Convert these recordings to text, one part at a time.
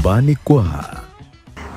Nyumbani Kwa.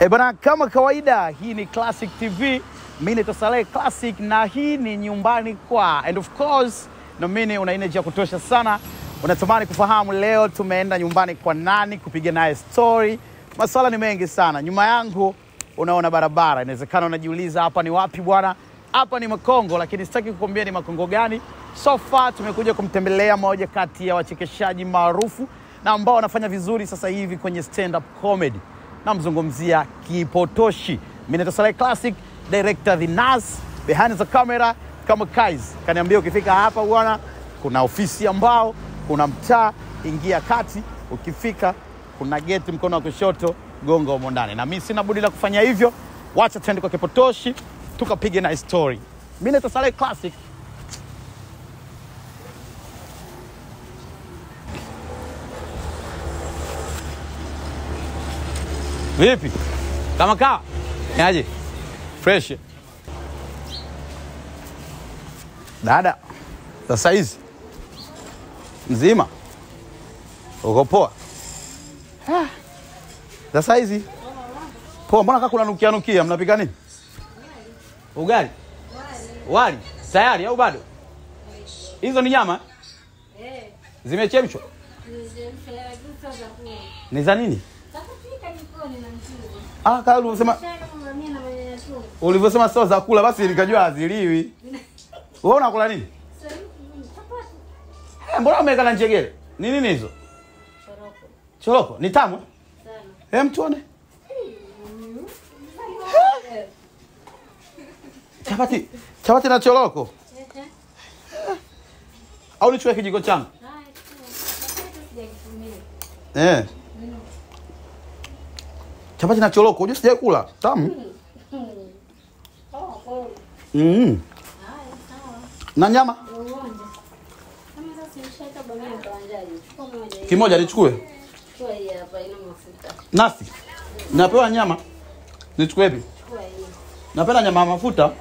Bana, kama kawaida hii ni Classic TV. Mimi ni Saleh Classic na hii ni Nyumbani Kwa. And of course, na mimi una energy ya kutosha sana. Unatamani kufahamu leo tumeenda nyumbani kwa nani kupiga naye story. Masuala ni mengi sana. Nyuma yangu unaona barabara. Inawezekana unajiuliza hapa ni wapi bwana? Hapa ni Makongo, lakini sitaki kukuambia ni Makongo gani. So far tumekuja kumtembelea moja kati ya wachekeshaji maarufu na ambao wanafanya vizuri sasa hivi kwenye stand up comedy. Namzungumzia Kipotoshi. Mimi ni Saleh Classic, director the Nas, behind the camera kama Kaiz. Kaniambia ukifika hapa bwana, kuna ofisi ambao, kuna mtaa, ingia kati, ukifika kuna gate mkono wa kushoto, gonga humo ndani. Na mimi sina budi la kufanya hivyo. Wacha twende kwa Kipotoshi tukapige na story. Mimi ni Saleh Classic. Vipi? Kama kawa? Niaje? Fresh. Dada. Sasa hizi. Mzima. Uko poa? Sasa hizi. Poa, mbona kaka kunanukia mnapika nini? Ugali. Wali. Tayari au bado? Hizo ni nyama? Zimechemshwa? Ni za nini? Kama ulivyosema sio za kula basi nikajua haziliwi. Wewe unakula nini? Mbona umeweka na njegere? Ni nini hizo? Choroko. Ni tamu? Sana. Tuone. Chapati na choroko. Au nichukue kijiko changu? Chapati na choroko, unajua sijai kula. Tamu. Na nyama? Kimoja nichukue. Nasi. Napewa nyama. Nichukue ipi? Napenda nyama mafuta.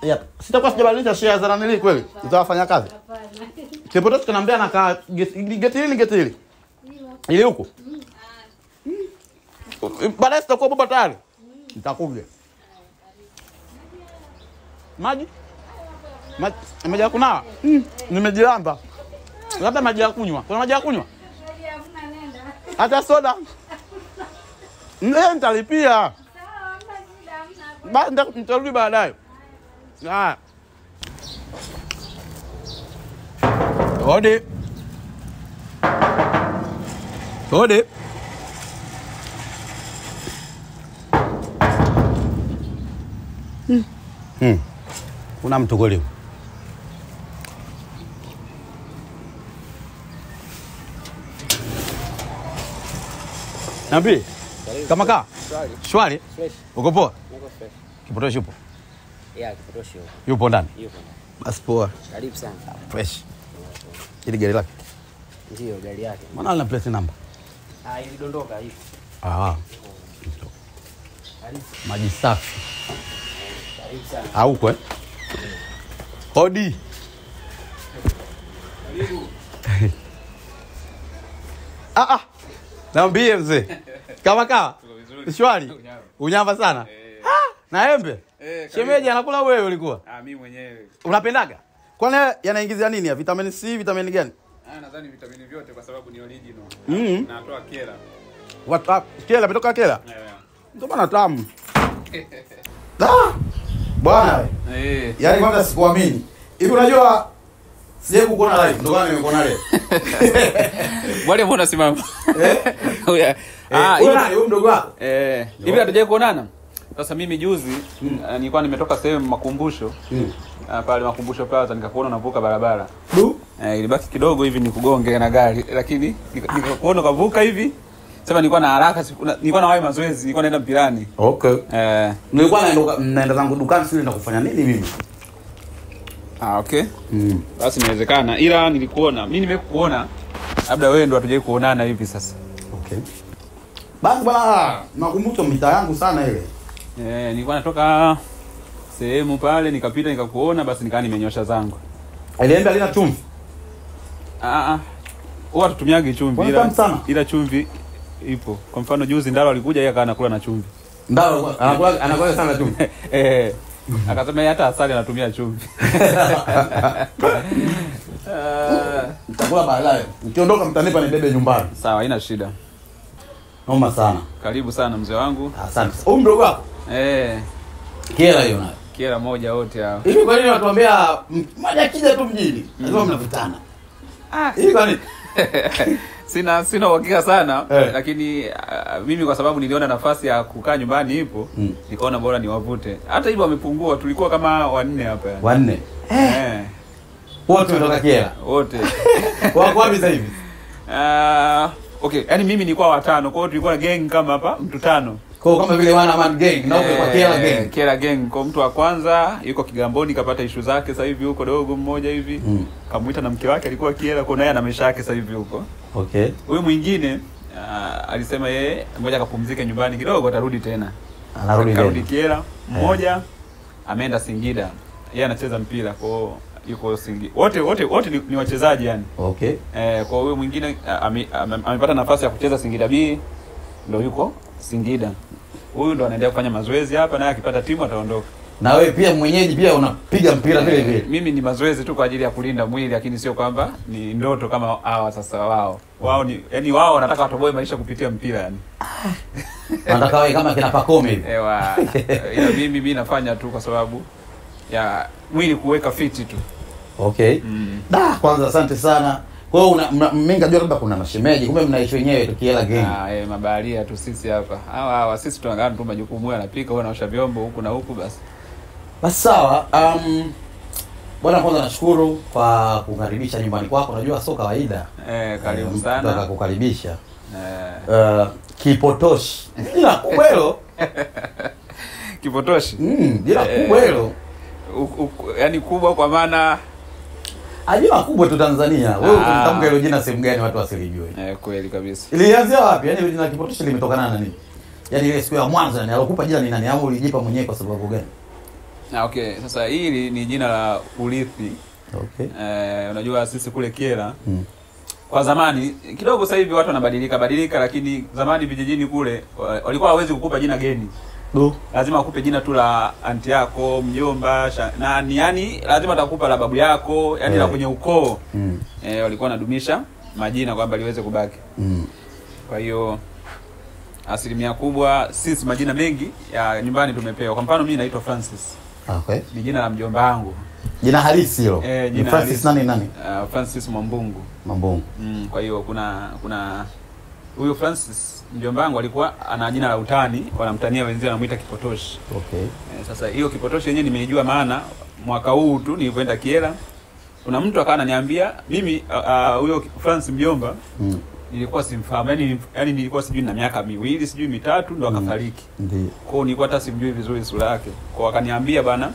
Yep. Sitakuwa sijabadilisha share za nani kweli? Utawafanya kazi. Kipotoshi kanaambia na geti hili. Ile huko. Baadaye sitakuwa baba tayari. Nitakuja. Maji ya kunawa. Nimejilamba. Labda maji ya kunywa. Kuna maji ya kunywa? Hata soda. Nitalipia. Baada nitarudi baadaye. Hodi. Kuna mtu kweli? Nabii? Kama kaa? Shwari. Uko poa? Niko fresh. Kipotoshi yupo? Kipotoshi yupo. Yupo ndani? Yupo. Basi poa. Karibu sana. Fresh. Ile gari lake? Ndio, gari yake. Maana ana plate number. Ilidondoka hivi. Maji safi. Karibu sana. Hauko Hodi. Karibu. Naambie mzee. Kama kawa? Shwari. Unyamba sana. Na embe? Shemeji anakula wewe ulikuwa? Mimi mwenyewe. Unapendaga? Kwani yanaingizia nini ya vitamin C, vitamin gani? Nadhani vitamini vyote kwa sababu ni original. Natoa kela. Kela umetoka kela? Ndio maana tamu. Bwana. Yaani kwanza sikuamini. Hivi unajua sije kukuona live, ndio maana nimekuona leo. Bwana mbona simama? Huyo mdogo wako? Hivi hatujaje kuonana? Sasa mimi juzi nilikuwa nimetoka sehemu makumbusho. Pale makumbusho Plaza nikakuona unavuka barabara. Ilibaki kidogo hivi nikugonge na gari, lakini nikakuona kavuka hivi. Sasa nilikuwa na haraka, nilikuwa na wahi mazoezi, nilikuwa naenda mpirani. Okay. Nilikuwa naenda zangu dukani sio naenda kufanya nini mimi? Okay. Basi inawezekana. Ila nilikuona, mimi nimekuona. Labda wewe ndo hatujaje kuonana hivi sasa. Okay. Basi bwana, nakumbuka mitaa yangu sana ile. Nilikuwa natoka sehemu pale nikapita nikakuona, basi nikaa nimenyosha zangu. Alienda lina chumvi. Huwa tutumiage chumvi ila chumvi ipo. Kwa mfano juzi Ndaro alikuja yeye akawa anakula na chumvi. Ndaro anakula sana chumvi. Akasema hata asali anatumia chumvi. Nitakula baadaye. Nikiondoka mtanipa nibebe nyumbani. Sawa, haina shida. Noma sana. Karibu sana mzee wangu. Asante. Huyu mdogo wako? Kiela hiyo nayo. Kiela moja wote hao. Hivi kwa nini watuambia mmoja akija tu mjini? Lazima mnavutana. Hivi kwa nini? Sina uhakika sana lakini mimi kwa sababu niliona nafasi ya kukaa nyumbani ipo, nikaona bora niwavute. Hata hivyo wamepungua, tulikuwa kama 4 hapa yani. 4. Wote kutoka Kiela. Wote. Wako wapi sasa hivi? Okay, yani mimi nilikuwa 5, kwa hiyo tulikuwa gang kama hapa mtu 5. Kwa kama vile wana man gang, na uko kwa Kiela gang. Kiela gang. Kwa mtu wa kwanza yuko Kigamboni kapata issue zake sasa hivi huko dogo mmoja hivi. Kamuita na mke wake alikuwa Kiela, kwa naye ana maisha yake sasa hivi huko. Okay. Huyu mwingine alisema yeye ngoja akapumzike nyumbani kidogo atarudi tena. Anarudi Kiela. Mmoja ameenda Singida. Yeye anacheza mpira kwa yuko Singida. Wote ni wachezaji yani. Okay. Kwa huyu mwingine amepata nafasi ya kucheza Singida B, ndio yuko Singida. Huyu ndo anaendelea kufanya mazoezi hapa, naye akipata timu ataondoka. Na wewe pia mwenyeji pia unapiga mpira vile vile. Mimi ni mazoezi tu kwa ajili ya kulinda mwili, lakini sio kwamba ni ndoto kama hawa sasa wao ni yani wao wanataka watoboe maisha kupitia mpira yani. Wanataka wewe kama kina Pakome hivi. Ila mimi nafanya tu kwa sababu ya mwili kuweka fiti tu. Okay. Kwanza asante sana. Kwa hiyo mimi ngajua labda kuna mashemeji, kumbe mnaishi wenyewe tu Kiela gang. Mabaharia tu sisi hapa. Hawa sisi tunaangalia tu majukumu yao, anapika wewe unaosha vyombo huku na huku basi. Basi sawa. Bwana kwanza nashukuru kwa kukaribisha nyumbani kwako. Unajua sio kawaida. Karibu sana. Nataka kukaribisha. Kipotoshi. Jina kubwa hilo. Kipotoshi. Jina kubwa hilo. Yaani kubwa kwa maana ajua kubwa tu Tanzania. Wewe utamtamka hilo jina sehemu gani watu wasilijue? Kweli kabisa. Ilianzia wapi? Yaani hilo jina Kipotoshi limetokana na nini? Yaani ile siku ya mwanzo yani alokupa jina ni nani au ulijipa mwenyewe kwa sababu gani? Okay, sasa hili ni jina la urithi. Okay. Unajua sisi kule Kiela kwa zamani kidogo, sasa hivi watu wanabadilika, lakini zamani vijijini kule walikuwa hawezi kukupa jina geni. Lazima akupe jina tu la anti yako, mjomba, nani, yani lazima atakupa la babu yako, yani la kwenye ukoo. Walikuwa wanadumisha majina kwamba liweze kubaki. Kwa hiyo asilimia kubwa sisi majina mengi ya nyumbani tumepewa. Kwa mfano mimi naitwa Francis. Okay. Ni jina la mjomba wangu. Jina halisi hilo. Jina Francis nani? Francis Mambungu. Kwa hiyo kuna huyo Francis mjomba wangu alikuwa ana jina la utani, wanamtania wenzao wanamuita Kipotoshi. Okay. Sasa hiyo Kipotoshi yenyewe nimeijua maana mwaka huu tu nilipoenda Kiela. Kuna mtu akawa ananiambia mimi huyo Francis mjomba nilikuwa simfahamu. Yaani nilikuwa sijui na miaka 2 sijui 3 ndo akafariki. Ndio. Kwa hiyo nilikuwa hata simjui vizuri sura yake. Kwa akaniambia bana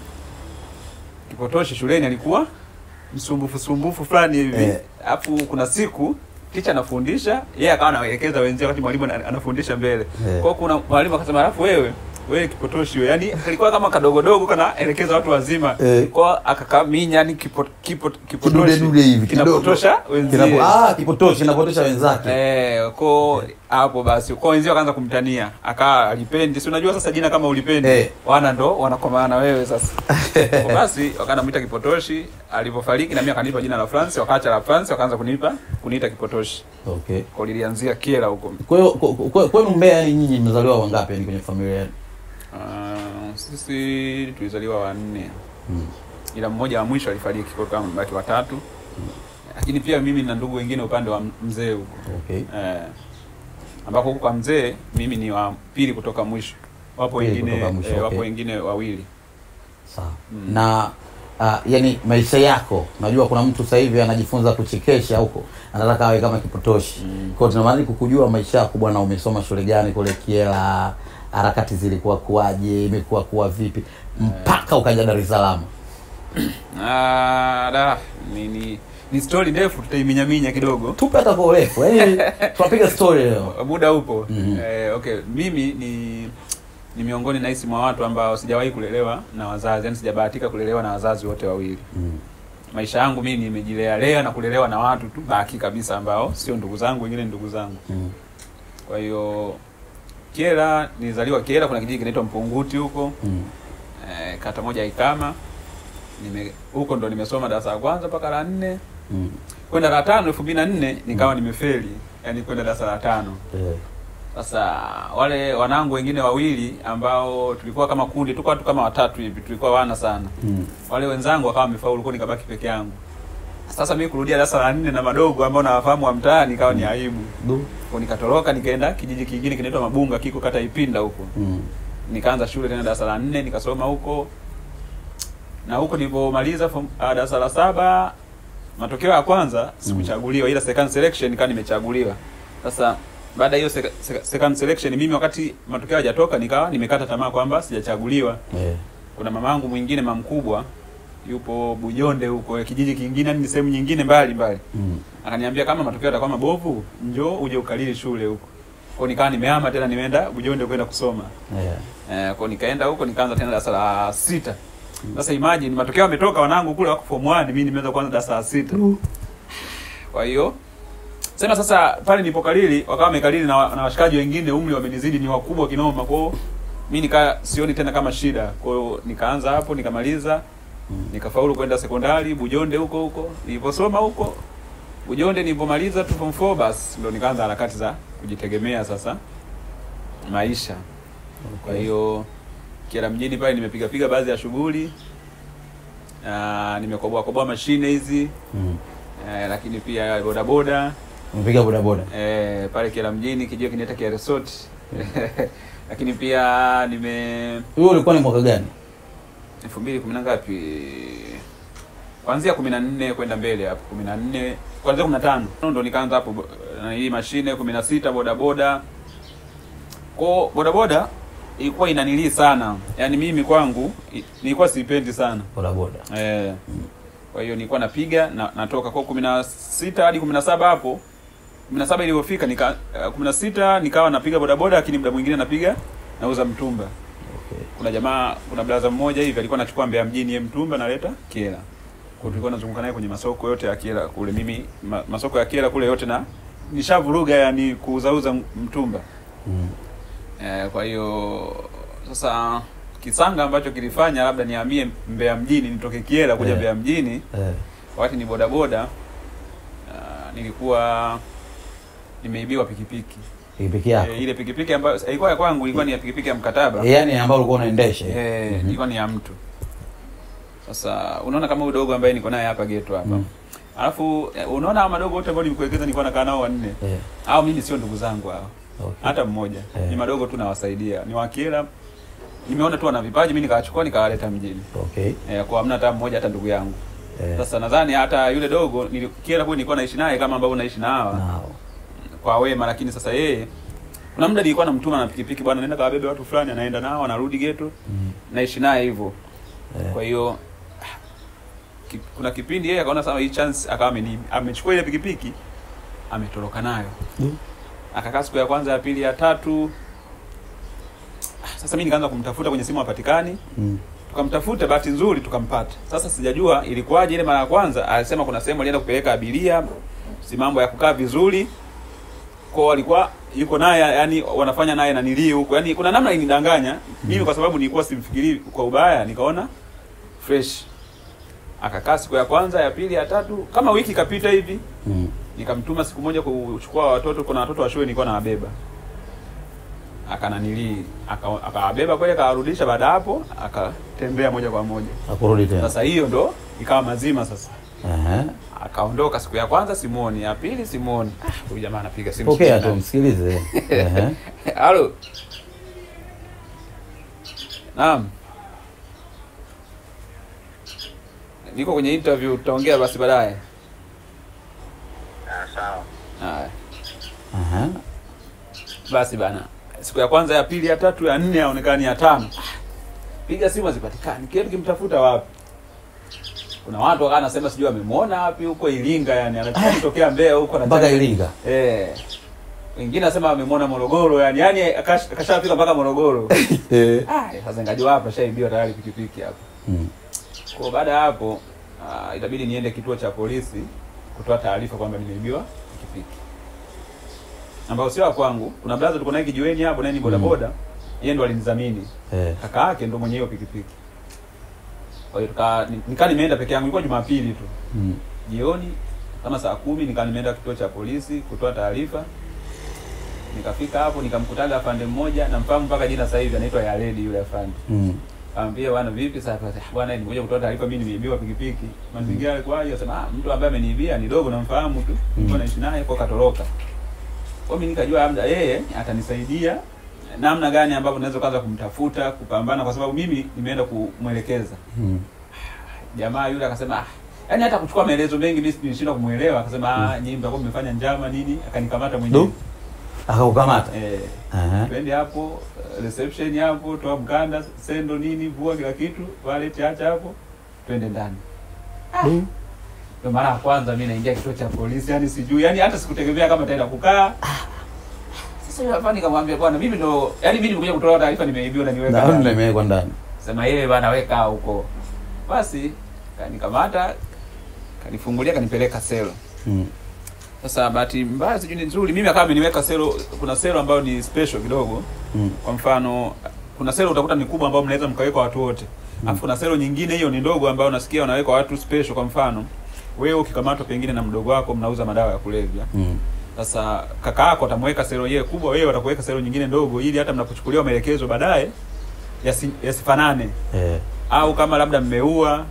Kipotoshi shuleni alikuwa msumbufu fulani hivi. Alafu kuna siku teacher anafundisha, yeye akawa anaelekeza wenzake wakati mwalimu anafundisha mbele. Kwa hiyo kuna mwalimu akasema alafu wewe Kipotoshi wewe, yani kalikuwa kama kadogodogo kana elekeza watu wazima. Kwa akakaminya yani Kipotoshi hivi kinapotosha wenzake. Kipotoshi kinapotosha wenzake. Kwa hapo basi kwa wenzao akaanza kumtania, akaa alipendi. Si unajua sasa jina kama ulipendi wana ndo wanakomana wewe sasa. Kwa basi wakanamuita Kipotoshi, alipofariki na mimi akanipa jina la France, wakaacha la France wakaanza kuniita Kipotoshi. Okay. Kwa lilianzia Kiela huko. Kwa hiyo kwenu Mbeya yani nyinyi mmezaliwa wangapi yani kwenye familia yenu? Sisi tulizaliwa 4. Ila mmoja wa mwisho alifariki kwa kama mbaki 3. Lakini pia mimi na ndugu wengine upande wa mzee huko. Okay. Ambako huko kwa mzee mimi ni wa pili kutoka mwisho. Wapo wengine wapo wengine 2. Sawa. Na yani maisha yako, najua kuna mtu sasa hivi anajifunza kuchekesha huko, anataka awe kama Kipotoshi. Kwa hiyo tunatamani kukujua maisha yako bwana, umesoma shule gani kule Kiela? Harakati zilikuwa kuaje, imekuwa kuwa vipi mpaka ukaja Dar es Salaam? Ni story ndefu, tutaiminyaminya kidogo. Tupe hata kwa urefu. Yaani tunapiga story leo. Muda upo. Okay, mimi ni miongoni na hisi mwa watu ambao sijawahi kulelewa na wazazi, yani sijabahatika kulelewa na wazazi wote wawili. Maisha yangu mimi nimejilea na kulelewa na watu tu baki kabisa ambao sio ndugu zangu, wengine ndugu zangu. Kwa hiyo Kyela, nilizaliwa Kyela, kuna kijiji kinaitwa Mpunguti huko. Kata moja Ikama. Huko ndo nimesoma darasa la kwanza mpaka la 4. Kwenda la 5 2004 nikawa nimefeli, yani kwenda darasa la 5. Sasa wale wanangu wengine wawili ambao tulikuwa kama kundi, tulikuwa watu kama watatu hivi, tulikuwa wana sana. Wale wenzangu wakawa wamefaulu, kwa nikabaki peke yangu. Sasa mimi kurudia darasa la 4 na madogo ambao nawafahamu wa mtaani ikawa ni aibu. Kwa nikatoroka nikaenda kijiji kingine kinaitwa Mabunga, kiko kata Ipinda huko. Nikaanza shule tena darasa la 4 nikasoma huko. Na huko nilipomaliza darasa la 7, matokeo ya kwanza sikuchaguliwa, ila second selection nikawa nimechaguliwa. Sasa baada hiyo second selection mimi wakati matokeo hayajatoka nikawa nimekata tamaa kwamba sijachaguliwa. Kuna mamangu mwingine mamkubwa yupo Bujonde huko kijiji kingine, ni sehemu nyingine mbali. Akaniambia kama matokeo yatakuwa mabovu, njoo uje ukalili shule huko. Kwa nikawa nimehama tena nimeenda Bujonde kwenda kusoma. Kwa nikaenda huko nikaanza tena darasa la 6. Sasa imagine matokeo yametoka, wanangu kule wako form 1, mimi nimeanza kwanza darasa la 6. Kwa hiyo sema sasa pale nilipokalili wakawa wamekalili na washikaji wengine umri wamenizidi, ni wakubwa kinoma. Kwa hiyo mimi sioni tena kama shida. Kwa hiyo nikaanza hapo nikamaliza. Nikafaulu kwenda sekondari Bujonde huko. Niliposoma huko Bujonde nilipomaliza tu form 4 basi ndo nikaanza harakati za kujitegemea sasa maisha. Kwa hiyo Kyela mjini pale nimepiga baadhi ya shughuli. Nimekoboa mashine hizi. Lakini pia bodaboda. Umepiga bodaboda? Pale Kyela mjini kijiji kinaitwa Kyela Resort. Lakini pia Wewe ulikuwa ni mwaka gani? 2010 ngapi? Kuanzia 14 kwenda mbele hapo 14, kuanzia 15 ndo nikaanza hapo na hii mashine 16 bodaboda. Kwa bodaboda ilikuwa inanilii sana. Yaani mimi kwangu nilikuwa sipendi sana bodaboda. Kwa hiyo nilikuwa napiga natoka kwa 16 hadi 17 hapo. 17 iliyofika 16 nikawa napiga bodaboda, lakini muda mwingine napiga nauza mtumba. Kuna blaza mmoja hivi alikuwa anachukua Mbeya mjini ye mtumba naleta Kyela. Kwa tulikuwa tunazunguka naye kwenye masoko yote ya Kyela kule. Mimi masoko ya Kyela kule yote na nishavuruga, yani kuuzauza mtumba. Kwa hiyo sasa kisanga ambacho kilifanya labda nihamie Mbeya mjini, nitoke Kyela kuja Mbeya mjini. Wakati ni bodaboda nilikuwa nimeibiwa pikipiki. Pikipiki yako? Ile pikipiki ambayo ilikuwa ya kwangu ilikuwa ni ya pikipiki ya mkataba. Yaani ambayo ulikuwa unaendesha? Ilikuwa ni ya mtu. Sasa unaona kama udogo ambaye niko naye hapa geto hapa. Alafu unaona hao madogo wote ambao nimekuelekeza nilikuwa nakaa nao 4. Hao mimi sio ndugu zangu hao. Hata mmoja. Ni madogo tu nawasaidia. Ni wa Kyela. Nimeona tu wana vipaji, mimi nikawachukua nikawaleta mjini. Kwa hamna hata mmoja hata ndugu yangu. Sasa nadhani hata yule dogo Kyela kwa nilikuwa naishi naye kama ambao naishi na hawa. Kwa wema, lakini sasa yeye kuna muda nilikuwa namtuma na pikipiki, bwana nenda kawabebe watu fulani, anaenda nao anarudi geto. Naishi naye hivyo. Kwa hiyo kuna kipindi yeye akaona sawa hii chance akawa amechukua ile pikipiki ametoroka nayo. Akakaa siku ya kwanza, ya pili, ya tatu. Sasa mimi nikaanza kumtafuta kwenye simu hapatikani. Tukamtafuta, bahati nzuri tukampata. Sasa sijajua ilikuwaje ile mara ya kwanza, alisema kuna sehemu alienda kupeleka abiria, si mambo ya kukaa vizuri. Kwa alikuwa yuko naye, yani wanafanya naye na nilio huko. Yani kuna namna inidanganya. Mimi kwa sababu nilikuwa simfikiri kwa ubaya, nikaona fresh. Akakaa siku ya kwanza, ya pili, ya tatu, kama wiki kapita hivi. Nikamtuma siku moja kuchukua watoto, kuna watoto wa shule nilikuwa nawabeba. Akananili, akawabeba kweli, akawarudisha. Baada hapo akatembea moja kwa moja. Akurudi tena. Sasa hiyo ndo ikawa mazima sasa. Akaondoka siku ya kwanza simuoni, ya pili simuoni. Huyu jamaa anapiga simu. Pokea tu msikilize. Halo. Naam. Niko kwenye interview, tutaongea basi baadaye. Sawa. Haya. Basi bana. Siku ya kwanza, ya pili, ya tatu, ya 4 aonekani, ya 5. Piga simu hazipatikani. Kile kimtafuta wapi? Kuna watu wakana sema sijui amemuona wapi huko Iringa, yani anatokea Mbeya huko na mpaka Iringa. Wengine nasema amemuona Morogoro, yani akashafika mpaka Morogoro. Sasa ngajua hapa shaibiwa tayari pikipiki hapo. Kwa baada ya hapo itabidi niende kituo cha polisi kutoa taarifa kwamba nimeibiwa pikipiki. ambao sio kwangu. Kuna brother tulikuwa naye kijiweni hapo na ni bodaboda. Yeye ndo alinidhamini. Kaka yake ndo mwenye hiyo pikipiki. Kwa hiyo nikaa nimeenda peke yangu, ilikuwa Jumapili tu. Jioni kama saa 10 nikaa nimeenda kituo cha polisi kutoa taarifa. Nikafika hapo nikamkutaga afande mmoja na mfahamu mpaka jina sasa hivi anaitwa Yaredi yule afande. Kaambia bwana vipi sasa bwana nimekuja kutoa taarifa mimi nimeibiwa pikipiki. Mazingira alikuwa anasema mtu ambaye ameniibia ni dogo namfahamu tu. Nilikuwa naishi naye kwa katoroka. Kwa mimi nikajua labda yeye atanisaidia namna gani ambapo naweza kaanza kumtafuta kupambana kwa sababu mimi nimeenda kumuelekeza. Jamaa yule akasema yani hata kuchukua maelezo mengi mimi nilishindwa kumuelewa, akasema nyinyi mtakuwa mmefanya njama nini, akanikamata mwenyewe. Akakukamata? Twende hapo reception hapo, toa mkanda, sendo nini, vua kila kitu, wallet acha hapo, twende ndani. Ndio mara ya kwanza mimi naingia kituo cha polisi, yani sijui, yani hata sikutegemea kama nitaenda kukaa. Sasa yule afani nikamwambia bwana mimi ndo, yani mimi nimekuja kutoa taarifa nimeibiwa na niweka. Na ndio nimewekwa ndani. Sema yeye bwana weka huko. Basi kanikamata, kanifungulia, kanipeleka selo. Sasa bahati mbaya sijui ni nzuri mimi akawa ameniweka selo, kuna selo ambayo ni special kidogo. Kwa mfano kuna selo utakuta ni kubwa ambayo mnaweza mkaweka watu wote. Alafu kuna selo nyingine hiyo ni ndogo ambayo unasikia wanaweka watu special. Kwa mfano wewe ukikamatwa pengine na mdogo wako mnauza madawa ya kulevya. Sasa kaka yako atamweka selo yeye kubwa, wewe watakuweka selo nyingine ndogo ili hata mnapochukuliwa maelekezo baadaye yasifanane. Au kama labda mmeua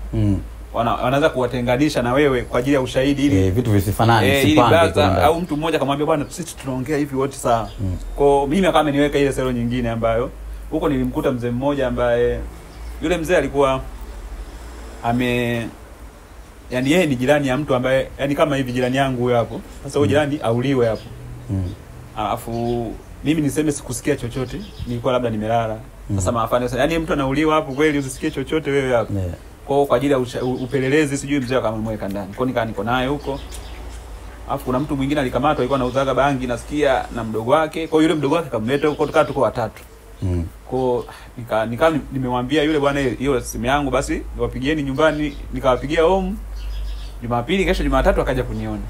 wanaweza kuwatenganisha na wewe kwa ajili ya ushahidi ili vitu visifanane sipande au mtu mmoja akamwambia bwana sisi tunaongea hivi wote sawa. Kwa mimi kama niweka ile selo nyingine ambayo huko nilimkuta mzee mmoja ambaye yule mzee alikuwa yani yeye ni jirani ya mtu ambaye yani kama hivi jirani yangu huyo hapo. Sasa huyo jirani auliwe hapo. Alafu mimi niseme sikusikia chochote, nilikuwa labda nimelala. Sasa maafani sasa yani mtu anauliwa hapo kweli usisikie chochote wewe hapo. Kwa ajili ya upelelezi sijui mzee akamweka ndani. Kwa nikaa niko naye huko. Alafu kuna mtu mwingine alikamatwa alikuwa anauzaga bangi nasikia na mdogo wake. Kwa hiyo yule mdogo wake kamleta huko tuko watatu. Kwa nika nimemwambia yule bwana hiyo simu yangu basi niwapigieni nyumbani, nikawapigia home. Jumapili kesho Jumatatu akaja kuniona.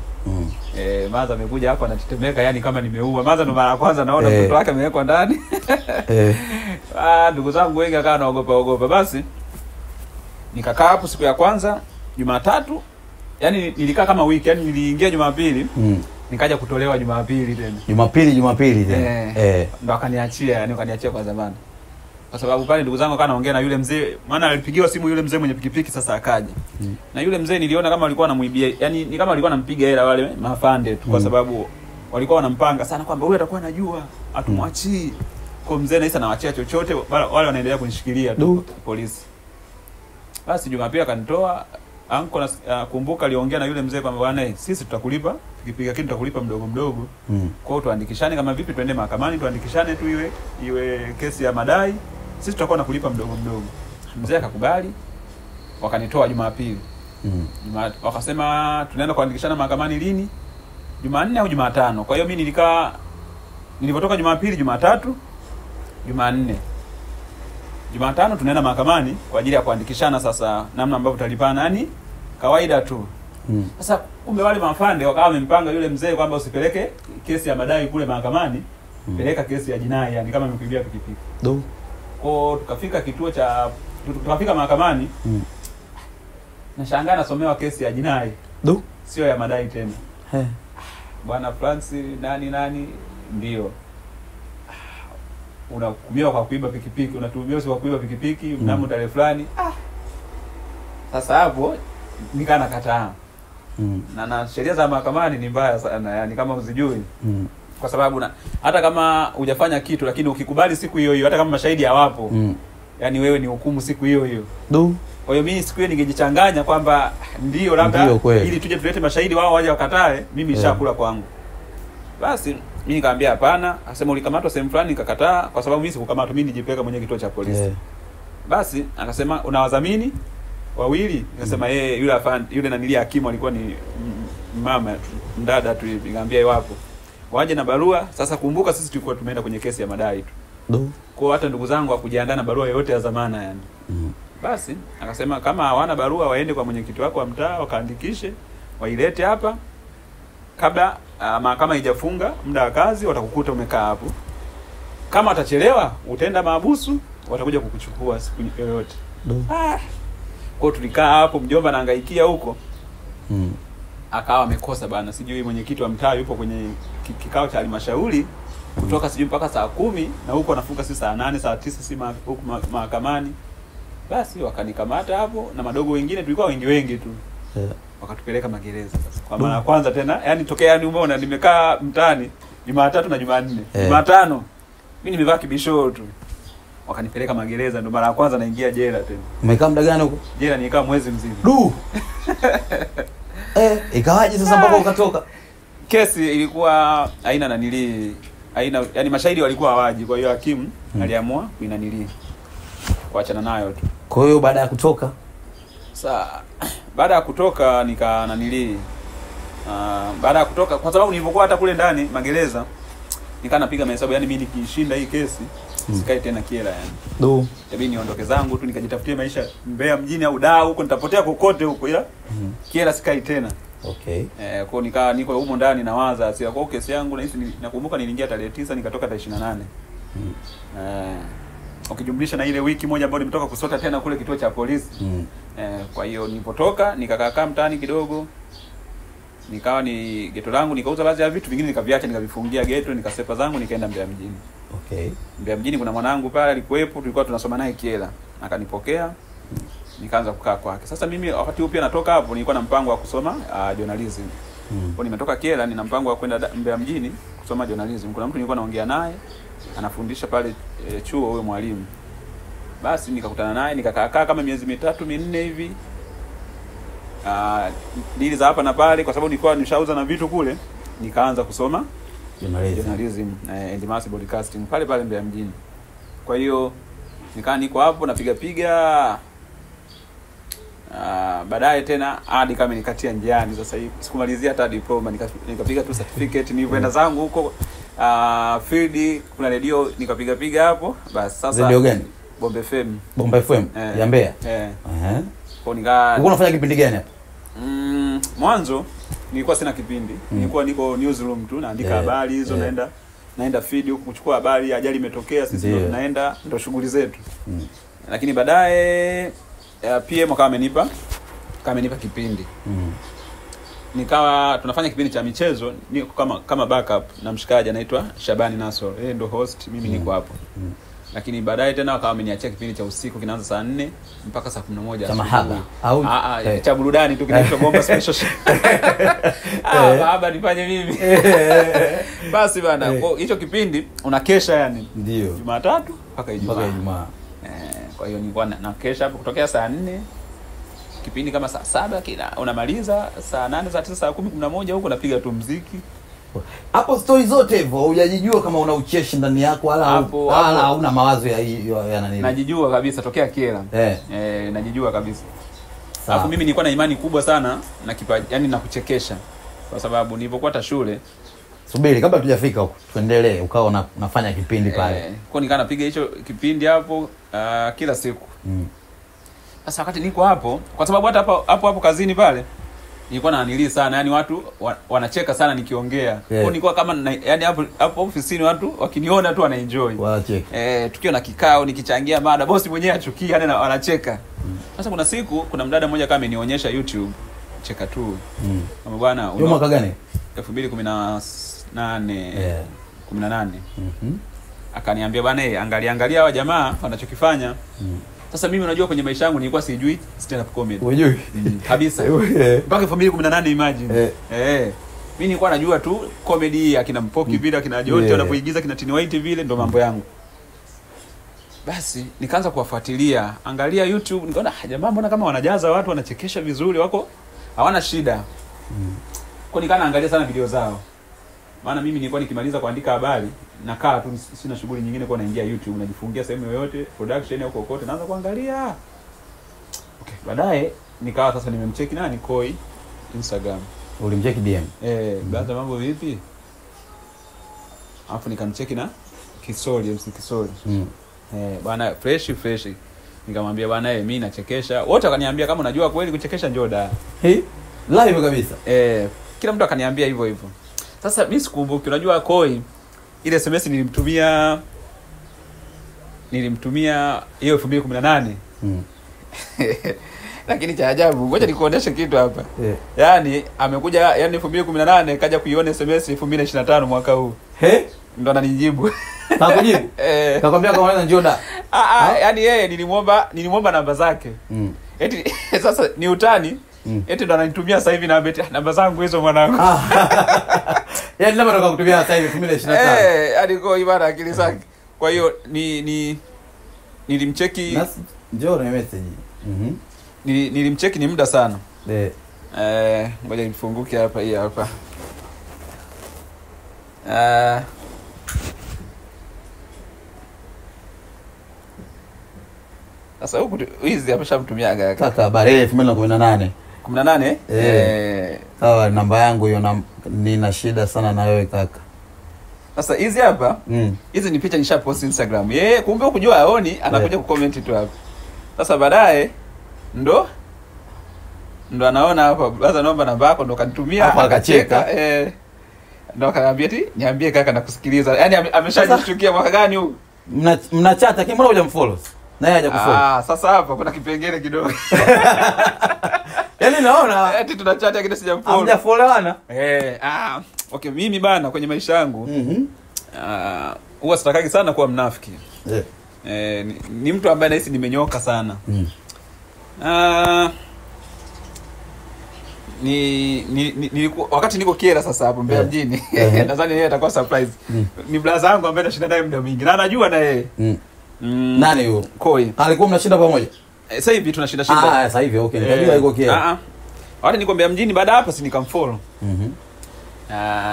Maza amekuja hapa anatetemeka yani kama nimeua. Maza ndo mara ya kwanza naona mtoto wake amewekwa ndani. Ndugu zangu wengi akawa naogopa. Basi nikakaa hapo siku ya kwanza Jumatatu. Yani nilikaa kama wiki, yani niliingia Jumapili, nikaja kutolewa Jumapili tena. Jumapili tena. Ndo akaniachia, yani akaniachia kwa zamani. Kwa sababu pale ndugu zangu akawa naongea na yule mzee, maana alipigiwa simu yule mzee mwenye pikipiki sasa akaja. Na yule mzee niliona kama alikuwa anamuibia, yani ni kama alikuwa anampiga hela wale mafande tu kwa sababu walikuwa wanampanga sana kwamba huyu atakuwa anajua, atumwachii. Kwa mzee na Isa anawaachia chochote, wale wanaendelea kunishikilia tu polisi. Basi Jumapili akanitoa, anko nakumbuka aliongea na yule mzee kwamba bwana sisi tutakulipa pikipiki lakini tutakulipa mdogo mdogo. Kwa hiyo tuandikishane kama vipi twende mahakamani tuandikishane tu iwe kesi ya madai. Sisi tutakuwa nakulipa mdogo mdogo. Mzee akakubali. Wakanitoa Jumapili. Wakasema tunaenda kuandikishana mahakamani lini? Jumanne au Jumatano. Kwa hiyo mimi nilipotoka Jumapili, Jumatatu, Jumanne. Jumatano tunaenda mahakamani kwa ajili ya kuandikishana sasa namna ambavyo tutalipana yani kawaida tu. Sasa kumbe wale mafande wakawa wamempanga yule mzee kwamba usipeleke kesi ya madai kule mahakamani, peleka kesi ya jinai yani kama amekuibia pikipiki. Kwa tukafika tukafika mahakamani. Nashangaa nasomewa kesi ya jinai. Sio ya madai tena. Bwana Francis nani ndio. Unahukumiwa kwa kuiba pikipiki, unatuhumiwa kwa kuiba pikipiki mnamo tarehe fulani. Sasa hapo nikana kataa. Na sheria za mahakamani ni mbaya sana yani kama uzijui. Kwa sababu hata kama hujafanya kitu lakini ukikubali siku hiyo hiyo hata kama mashahidi hawapo yani wewe ni hukumu siku hiyo hiyo. Kwa hiyo mimi siku hiyo ningejichanganya kwamba ndio labda ili tuje tulete mashahidi wao waje wakatae, mimi nishakula kwangu. Basi mimi nikamwambia hapana, akasema ulikamatwa sehemu fulani, nikakataa kwa sababu mimi sikukamatwa, mimi nijipeleka mwenye kituo cha polisi. Basi akasema unawadhamini wawili, nikasema yule afande yule nanilia hakimu alikuwa ni mama mdada tu, nikamwambia iwapo waje na barua. Sasa kumbuka sisi tulikuwa tumeenda kwenye kesi ya madai tu. Kwa hata ndugu zangu hakujiandaa na barua yoyote ya zamana yani. Basi akasema kama hawana barua waende kwa mwenyekiti wako wa mtaa wakaandikishe, wailete hapa kabla mahakama haijafunga muda wa kazi, watakukuta umekaa hapo. Kama atachelewa utaenda mahabusu, watakuja kukuchukua siku yoyote. Kwa tulikaa hapo, mjomba anahangaikia huko. Akawa amekosa bana, sijui mwenyekiti wa mtaa yupo kwenye kikao cha halmashauri kutoka sijui mpaka saa 10 na huko anafunga si saa 8 saa 9 si huko mahakamani. Basi wakanikamata hapo na madogo wengine, tulikuwa wengi tu. Wakatupeleka magereza sasa. Kwa mara ya kwanza tena, yani tokea yani umeona nimekaa mtaani Jumatatu na Jumanne. Jumatano mimi nimevaa kibisho tu. Wakanipeleka magereza, ndo mara ya kwanza naingia jela tena. Umekaa muda gani huko? Jela nikaa mwezi mzima. Ikawaje sasa mpaka ukatoka? Kesi ilikuwa haina yani mashahidi walikuwa hawaji, kwa hiyo hakimu aliamua kuinanili kuachana nayo tu. Kwa hiyo baada ya kutoka baada ya kutoka baada ya kutoka, kwa sababu nilipokuwa hata kule ndani magereza nikaa napiga mahesabu, yani mimi nikishinda hii kesi sikai tena Kyela yani. Tabii niondoke zangu tu nikajitafutie maisha Mbeya mjini au Dar huko, nitapotea kokote huko, ila Kyela sikai tena. Kwa nikaa niko huko ndani nawaza sio kwa kesi yangu, na hisi nakumbuka niliingia tarehe 9 nikatoka tarehe 28. Ukijumlisha na ile wiki moja ambayo nimetoka kusota tena kule kituo cha polisi. Kwa hiyo nilipotoka nikakaa mtaani kidogo. Nikawa ni geto langu nikauza baadhi ya vitu vingine nikaviacha nikavifungia geto, nikasepa zangu nikaenda Mbeya mjini. Mbeya mjini kuna mwanangu pale alikuwepo, tulikuwa tunasoma naye Kyela. Akanipokea. Nikaanza kukaa kwake. Sasa mimi wakati huo pia natoka hapo nilikuwa na mpango wa kusoma journalism. Kwa nimetoka Kyela nina mpango wa kwenda Mbeya mjini kusoma journalism. Kuna mtu nilikuwa naongea naye anafundisha pale chuo, huyo mwalimu. Basi nikakutana naye nikakaa kama miezi 3-4 hivi. Dili za hapa na pale, kwa sababu nilikuwa nishauza na vitu kule, nikaanza kusoma journalism and mass broadcasting pale Mbeya mjini. Kwa hiyo nikaa niko hapo napiga baadaye tena hadi kama nikatia njiani. Sasa hivi sikumalizia hata diploma, nikapiga tu certificate, nilipoenda zangu huko field kuna radio nikapiga hapo. Basi sasa radio gani? Bomba FM ya Mbeya. Kwa nika ulikuwa unafanya kipindi gani hapo? Mwanzo nilikuwa sina kipindi. Nilikuwa niko newsroom tu naandika habari hizo, naenda feed huko kuchukua habari, ajali imetokea sisi ndo tunaenda, ndo shughuli zetu. Lakini baadaye PM kama amenipa kipindi. Nikawa tunafanya kipindi cha michezo niko kama backup na mshikaji anaitwa Shabani Nasor. Yeye ndo host, mimi niko hapo. Lakini baadaye tena wakawa wameniachia kipindi cha usiku kinaanza saa 4 mpaka saa 11 kama haba au cha burudani tu kinaitwa Bomba Special. Baba nifanye mimi. Basi bana, kwa hicho kipindi unakesha yani. Ndio. Jumatatu mpaka Ijumaa. Kwa hiyo nilikuwa nakesha hapo kutokea saa 4 kipindi kama saa 7 kila unamaliza saa 8 saa 9 saa 10 11 huko napiga tu muziki. Hapo story zote hivyo hujajijua kama una ucheshi ndani yako wala hauna mawazo ya nani? Najijua kabisa tokea Kyela. Najijua kabisa. Alafu mimi nilikuwa na imani kubwa sana na kipaji, yani na kuchekesha. Kwa sababu nilipokuwa hata shule. Subiri kabla tujafika huko. Tuendelee, ukao unafanya kipindi pale. Kwa nikaa napiga hicho kipindi hapo kila siku. Sasa wakati niko hapo, kwa sababu hata hapo kazini pale nilikuwa naanili sana, yani watu wanacheka sana nikiongea. Kwa nilikuwa kama yani hapo ofisini watu wakiniona tu wanaenjoy. Wanacheka. Tukio na kikao nikichangia mada, bosi mwenyewe achukia yani wanacheka. Sasa kuna siku kuna mdada mmoja kama amenionyesha YouTube cheka tu. Kama bwana mwaka gani? 2018. 18. Akaniambia bwana angalia hawa jamaa wanachokifanya. Sasa mimi unajua kwenye maisha yangu nilikuwa sijui stand up comedy. Unajui? Kabisa. Mpaka 2018 imagine. Mimi nilikuwa najua tu comedy akina Mpoki vile akina Jote wanapoigiza kina Tini White vile ndo mambo yangu. Basi nikaanza kuwafuatilia, angalia YouTube, nikaona jamaa mbona kama wanajaza watu wanachekesha vizuri, wako hawana shida. Kwa nikaanza naangalia sana video zao. Maana mimi nilikuwa nikimaliza kuandika habari nakaa tu sina shughuli nyingine, kwa naingia YouTube najifungia sehemu yoyote production au kokote naanza kuangalia. Baadaye nikawa sasa nimemcheki nani Koi Instagram. Ulimcheki DM? Baada mambo vipi? Alafu nikamcheki na Kisori MC Kisori. Bwana fresh. Nikamwambia bwana mimi nachekesha. Wote wakaniambia kama unajua kweli kuchekesha njoo da. Live kabisa. Kila mtu akaniambia hivyo. Sasa mimi sikumbuki, unajua Koi ile SMS nilimtumia hiyo 2018. Lakini cha ajabu, ngoja nikuoneshe kitu hapa. Yaani amekuja, yani 2018 kaja kuiona SMS 2025 mwaka huu. Ndo ananijibu. Takujibu? Kakwambia kama unaweza njoo da. Yaani yeye nilimuomba namba zake. Eti sasa ni utani. Eti ndo ananitumia sasa hivi namba zangu hizo mwanangu. Yaani namba ndo kutumia sasa hivi 2025. Yaani kwa ibara akili zake. Kwa hiyo nilimcheki njoo na message. Nilimcheki ni muda sana. Ngoja nifunguke hapa, hii hapa. Sasa huku hizi ameshamtumia kaka habari 2018. 18? Sawa, namba yangu hiyo nina shida sana na wewe kaka. Sasa hizi hapa, hizi ni picha nishapost Instagram. Yeye kumbe ukujua aoni, anakuja kucomment tu hapa. Sasa baadaye ndo anaona hapa, baza naomba namba yako, ndo kanitumia hapo akacheka. Ndo akaniambia eti niambie kaka nakusikiliza. Yaani ameshajishtukia mwaka gani huu? Mna chat lakini mbona hujamfollow? Na yeye hajakufollow. Sasa hapa kuna kipengele kidogo. Yaani naona eti tuna chat lakini sijamfollow. Hamjafollowana? Okay, mimi bana kwenye maisha yangu huwa sitakagi sana kuwa mnafiki. Ni mtu ambaye nahisi nimenyoka sana. Wakati niko Kiera sasa hapo Mbeya mjini. Nadhani yeye atakuwa surprise. Ni blaza wangu ambaye tunashinda naye muda mwingi. Na anajua na yeye. Nani huyo? Koi. Alikuwa mnashinda pamoja? Sasa hivi tunashinda. Sasa hivi okay. Nitajua yuko Kiera. Wakati niko Mbeya mjini, baada hapa si nikamfollow.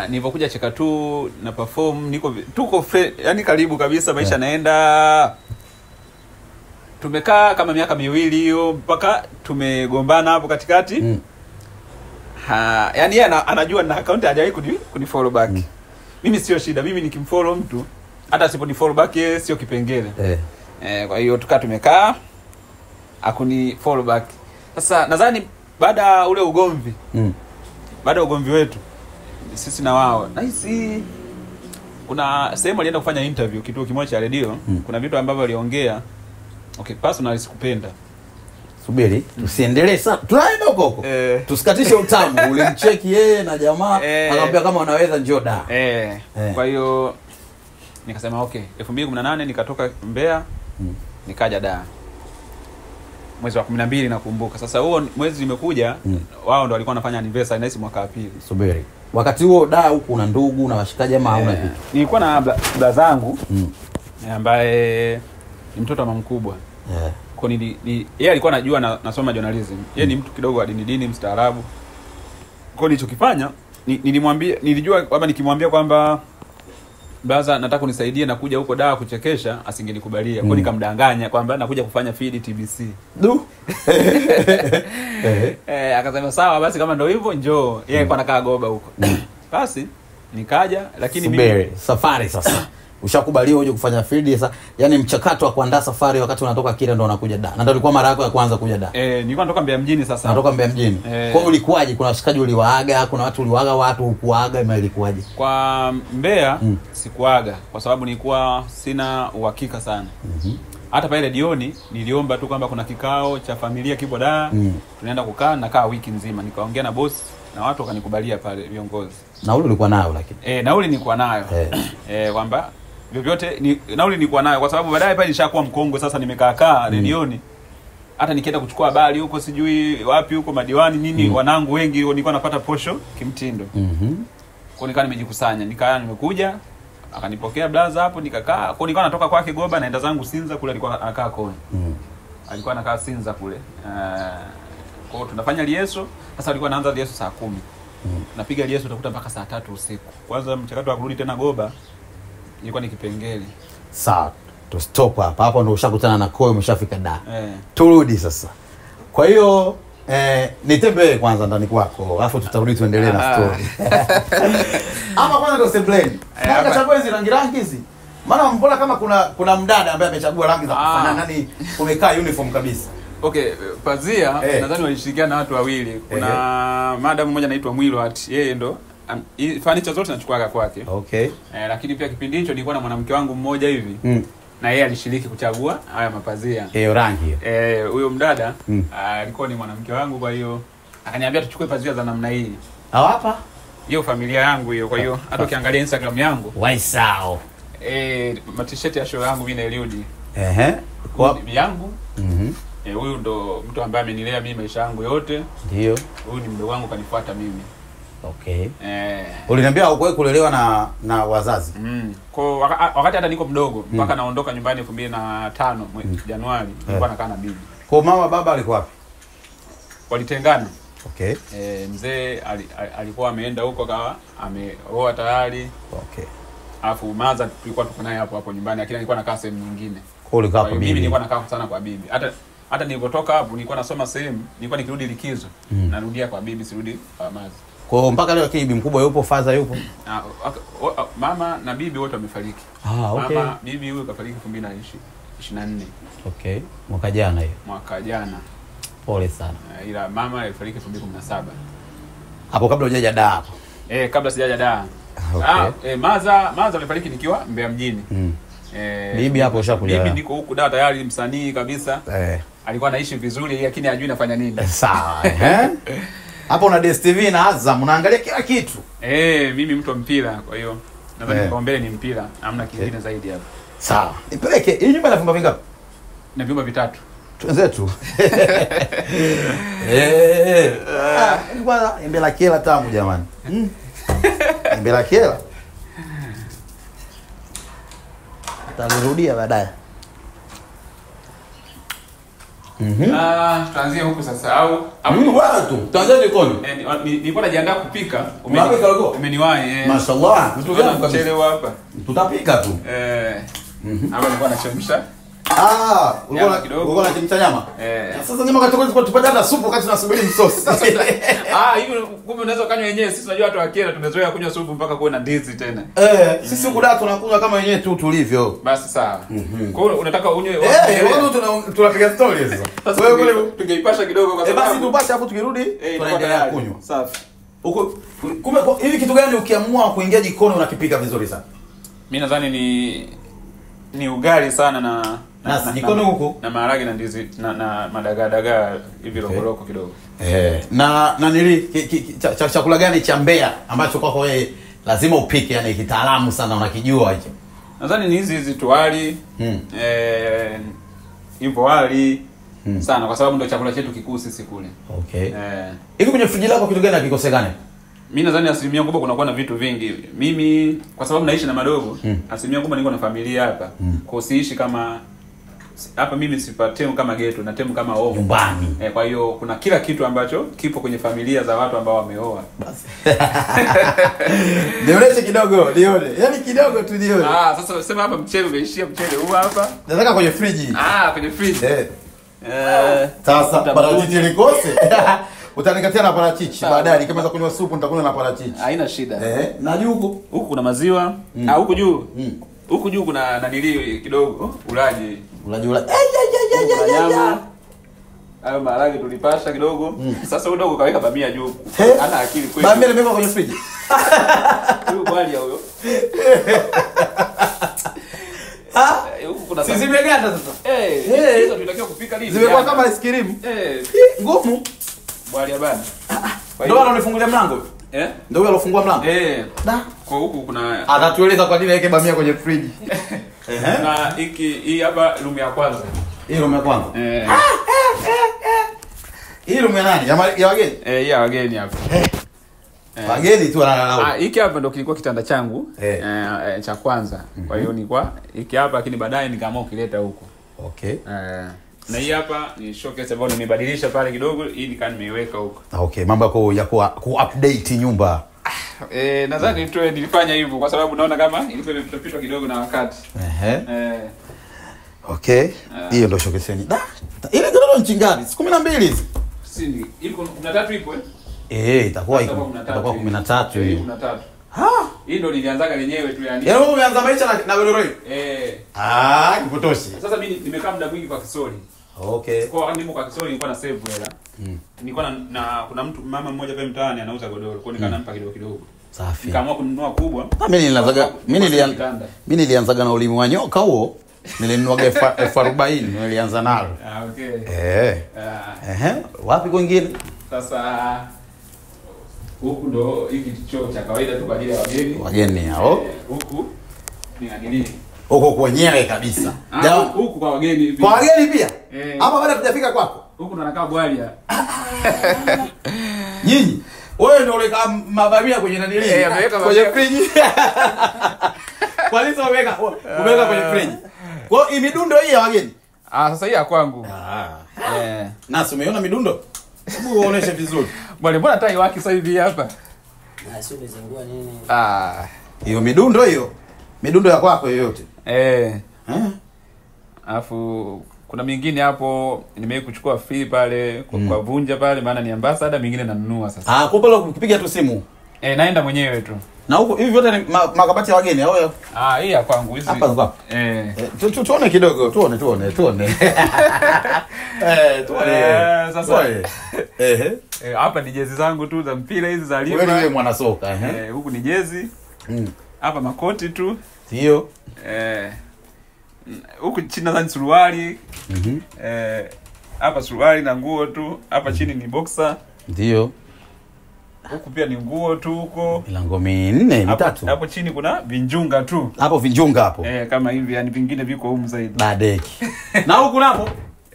Nilipokuja cheka tu na perform tuko yani karibu kabisa, maisha naenda. Tumekaa kama miaka miwili hiyo mpaka tumegombana hapo katikati. Yani yeye anajua na account hajawahi kunifollow back. Mimi sio shida, mimi nikimfollow mtu hata asiponifollow back yeye sio kipengele. Kwa hiyo tumekaa akunifollow back. Sasa nadhani baada ule ugomvi. Baada ya ugomvi wetu sisi na wao, nahisi kuna sehemu alienda kufanya interview kituo kimoja cha radio. Kuna vitu ambavyo aliongea personally sikupenda. Subiri, tusiendelee sana. Tunaenda huko. Tusikatishe utamu. Ulimcheki yeye na jamaa, akamwambia kama unaweza njoo da. Kwa hiyo nikasema okay, 2018 nikatoka Mbeya, nikaja da. Mwezi wa 12 nakumbuka. Sasa huo mwezi nimekuja, wao ndo walikuwa wanafanya anniversary na hisi mwaka wa pili. Subiri. Wakati huo da huko una ndugu na washikaji ama hauna vitu? Nilikuwa na baba zangu ambaye ni mtoto wa mama mkubwa. Kwa yeye alikuwa anajua nasoma journalism. Yeye ni mtu kidogo wa dini mstaarabu. Kwa nilichokifanya nilijua kwamba nikimwambia kwamba baza nataka unisaidie na kuja huko dawa kuchekesha, asingenikubalia. Kwa nikamdanganya kwamba nakuja kufanya feed TBC. Akasema sawa basi kama ndio hivyo njoo. Yeye alikuwa anakaa Goba huko. Basi nikaja, lakini mimi safari sasa ushakubaliwa uje kufanya field sasa, yani mchakato wa kuandaa safari wakati unatoka Kile ndo unakuja da. Na ndio ilikuwa mara yako ya kwanza kuja da. Nilikuwa natoka Mbeya mjini sasa. Natoka Mbeya mjini. Kwa hiyo ulikuwaje? Kuna washikaji uliwaaga, kuna watu uliwaaga, watu hukuaga, ima ilikuwaje? Kwa Mbeya sikuaga kwa sababu nilikuwa sina uhakika sana. Hata pale Dioni niliomba tu kwamba kuna kikao cha familia kipo da. Tunaenda kukaa na kaa wiki nzima. Nikaongea na boss na watu wakanikubalia pale viongozi. Nauli ulikuwa nayo lakini. Nauli nilikuwa nayo. Kwamba vyovyote nauli nilikuwa nayo kwa sababu baadaye pale nishakuwa mkongwe sasa, nimekaa redioni. Hata nikienda kuchukua habari huko sijui wapi huko madiwani nini, wanangu wengi nilikuwa napata posho kimtindo. Kwa nikaa nimejikusanya, nikaa nimekuja, akanipokea blaza hapo nikakaa. Kwa nilikuwa natoka kwake Goba naenda zangu Sinza, kule alikuwa anakaa Koni. Alikuwa anakaa Sinza kule. Kwa hiyo tunafanya lieso. Sasa alikuwa anaanza lieso saa 10. Napiga lieso utakuta mpaka saa 3 usiku. Kwanza mchakato wa kurudi tena Goba ilikuwa ni kipengele. Sawa, to stop hapa. Hapo ndo ushakutana na Koi, umeshafika da. Turudi sasa. Kwa hiyo nitembee kwanza ndani kwako, alafu tutarudi tuendelee na story. Ama kwanza ndo sebleni. Nataka chagua hizi rangi hizi. Maana mbona kama kuna mdada ambaye amechagua rangi za kufanana, yani umekaa uniform kabisa. Okay, pazia nadhani walishirikiana na watu wawili. Kuna madam mmoja anaitwa Mwilwat, yeye ndo furniture zote nachukua kwake. Okay. Lakini pia kipindi hicho nilikuwa na mwanamke wangu mmoja hivi. Na yeye alishiriki kuchagua haya mapazia. Rangi. Huyo mdada alikuwa ni mwanamke wangu, kwa hiyo akaniambia tuchukue pazia za namna hii. Hapa? Hiyo familia yangu hiyo, kwa hiyo hata ukiangalia Instagram yangu. Waisao. T-shirt ya show yangu mimi na Eliudi. Kwa yangu. Huyu ndo mtu ambaye amenilea mimi maisha yangu yote. Ndio. Huyu ni mdogo wangu kanifuata mimi. Okay. Uliniambia haukuwahi kulelewa na wazazi? Kwa wakati hata niko mdogo mpaka naondoka nyumbani 2005 Januari nilikuwa nakaa na bibi. Kwa mama baba alikuwa wapi? Walitengana. Okay. Mzee alikuwa ameenda huko kawa ameoa tayari. Okay. Alafu maza tulikuwa tuko naye hapo nyumbani, lakini alikuwa anakaa sehemu nyingine. Kwa ulikaa kwa bibi? Mimi nilikuwa nakaa sana kwa bibi. Hata nilipotoka hapo nilikuwa nasoma sehemu, nilikuwa nikirudi likizo. Narudia kwa bibi, sirudi kwa maza. Kwa mpaka leo bibi mkubwa yupo, father yupo? Mama na bibi wote wamefariki. Okay. Mama bibi huyo kafariki 2024. Okay. Mwaka jana hiyo. Mwaka jana. Pole sana. Ila mama alifariki 2017. Hapo kabla hujaja Dar hapo. Kabla sijaja Dar. Okay. Maza alifariki nikiwa Mbeya mjini. Bibi hapo ushakuja. Bibi niko huku Dar tayari, msanii kabisa. Alikuwa anaishi vizuri lakini hajui nafanya nini. Sawa. Hapo una DStv na Azam unaangalia kila kitu. Mimi mtu wa mpira, kwa hiyo nadhani kwa mbele ni mpira, hamna kingine zaidi hapo. Sawa. Nipeleke. Hii nyumba ina vyumba vingapi? Na vyumba 3. Wenzetu. Bwana Mbela Kela tamu jamani. Mbela Kela. Talirudia baadaye. Tuanzie huku sasa au watu. Tuanzie jikoni. Nilikuwa najiandaa kupika. Umepika leo? Umeniwahi. Mashallah. Vitu gani mchelewa hapa? Tutapika tu. Hapa nilikuwa nachemsha. Ulikuwa unachemsha nyama? Sasa nyama katoka tupata hata supu wakati tunasubiri msosi. Hivi kumbe unaweza kanywa wenyewe. Sisi tunajua watu wa Kenya tumezoea kunywa supu mpaka kuwe na ndizi tena. Sisi huko Dar tunakunywa kama wenyewe tu tulivyo. Basi sawa. Kwa hiyo unataka unywe wewe tunapiga stories sasa. Wewe kule tungeipasha kidogo kwa sababu basi tupashe hapo tukirudi tunaendelea kunywa. Safi. Huko kumbe hivi kitu gani ukiamua kuingia jikoni unakipika vizuri sana? Mimi nadhani ni ugali sana na jikoni huko na maharage na ndizi na madagadaga hivi logoroko kidogo. Na nili chakula gani cha Mbeya ambacho kwako wewe lazima upike, yani kitaalamu sana unakijua hicho? Nadhani ni hizi tu wali. Hivyo wali sana kwa sababu ndio chakula chetu kikuu sisi kule. Okay. Hivi kwenye friji lako kitu gani hakikosekane? Mimi nadhani asilimia kubwa kunakuwa na vitu vingi. Mimi kwa sababu naishi na madogo, asilimia kubwa niko na familia hapa. Kwa siishi kama hapa, mimi sipatemu kama ghetto na temu kama ovu nyumbani. Kwa hiyo kuna kila kitu ambacho kipo kwenye familia za watu ambao wameoa. Basi. Nionyeshe kidogo, nione. Yaani kidogo tu nione. Sasa sema hapa mchele umeishia, mchele huu hapa. Nataka kwenye friji. Kwenye friji. Sasa parachichi likose. Utanikatia na parachichi baadaye nikianza kunywa supu nitakunywa na parachichi. Haina shida. Na juu huku kuna maziwa. Huku juu. Huku juu kuna nanili kidogo ulaji. Nyama. Hayo maharage tulipasha kidogo. Sasa udogo kaweka bamia juu. Ana akili kweli. Bamia nimeweka kwenye friji. Huyo bali huyo. Huku kuna sisi zimeganda sasa. Hizo tunatakiwa kupika lini? Zimekuwa kama ice cream. Ngumu. Bali bana. Ndio ananifungulia mlango. Ndio alofungua mlango. Kwa huku kuna atatueleza kwa nini aweke bamia kwenye friji. Na hii hapa room ya kwanza. Hii room ya kwanza. Hii room ya nani? Ya wageni? Ya wageni hapa. Wageni tu analala. Hiki hapa ndio kilikuwa kitanda changu cha kwanza. Kwa hiyo nilikuwa hiki hapa, lakini baadaye nikaamua kuleta huko. Okay. Na hii hapa ni showcase ambayo nimebadilisha pale kidogo, hii nikaa nimeiweka huko. Okay, mambo ya ku-update nyumba. Nadhani tu nilifanya hivyo kwa sababu naona kama ilikuwa imepitwa kidogo na wakati. Okay. Hiyo ndio showcase ni. Ile ndio nchi ngapi? 12 hizi. Si iko 13 ipo itakuwa 13 hiyo. 13. Hii ndio nilianzaga lenyewe tu yani. Wewe umeanza maisha na Godoro hii? Kipotoshi. Sasa mimi nimekaa muda mwingi kwa Kisori. Okay. Kwa wakati nimo kwa Kisori nilikuwa na save hela. Nilikuwa na kuna mama mmoja pale mtaani anauza godoro. Kwa hiyo nikanampa kidogo kidogo. Safi. Nikaamua kununua kubwa. Mimi nilianzaga na ulimi wa nyoka huo. Nilinunuaga F40 nilianza nalo. Okay. Wapi kwingine? Sasa huku ndo hiki choo cha kawaida tu kwa ajili ya wageni. Wageni hao. Huku ni nani? Huko kwenyewe kabisa. Huku kwa wageni hivi. Kwa wageni pia? Hapa baada tujafika kwako. Huku ndo nakaa bwalia. Nyinyi wewe ndio uleka mabamia kwenye nani ile? Ameweka kwenye friji. Kwa nini umeweka kwenye friji? Kwa hiyo midundo hii ya wageni. Sasa hii ya kwangu. Nasi umeona midundo? Hebu uoneshe vizuri. Bwana mbona tai waki sasa hivi hapa? Na sio umezingua nini? Hiyo midundo hiyo. Midundo ya kwako yoyote. Alafu kuna mingine hapo nimeweza kuchukua free pale kwa Vunja pale maana ni ambassador, mingine nanunua sasa. Kwa pale ukipiga tu simu. Naenda mwenyewe tu. Na huko hivi vyote ni makabati ya wageni au? Hii ya kwangu hizi. Hapa kwa. Tuone kidogo, tuone. Tuone. Sasa hapa ni jezi zangu tu za mpira hizi za Liverpool. Wewe ni mwana soka, huku ni jezi. Hapa makoti tu. Ndio. Huku chini nadhani suruali. Hapa suruali na nguo tu. Hapa chini ni boxer. Ndio. Huku pia ni nguo tu huko. Milango 4 mitatu. Hapo chini kuna vinjunga tu. Hapo vinjunga hapo. Kama hivi yani vingine viko humu zaidi. Badeki. Na huku napo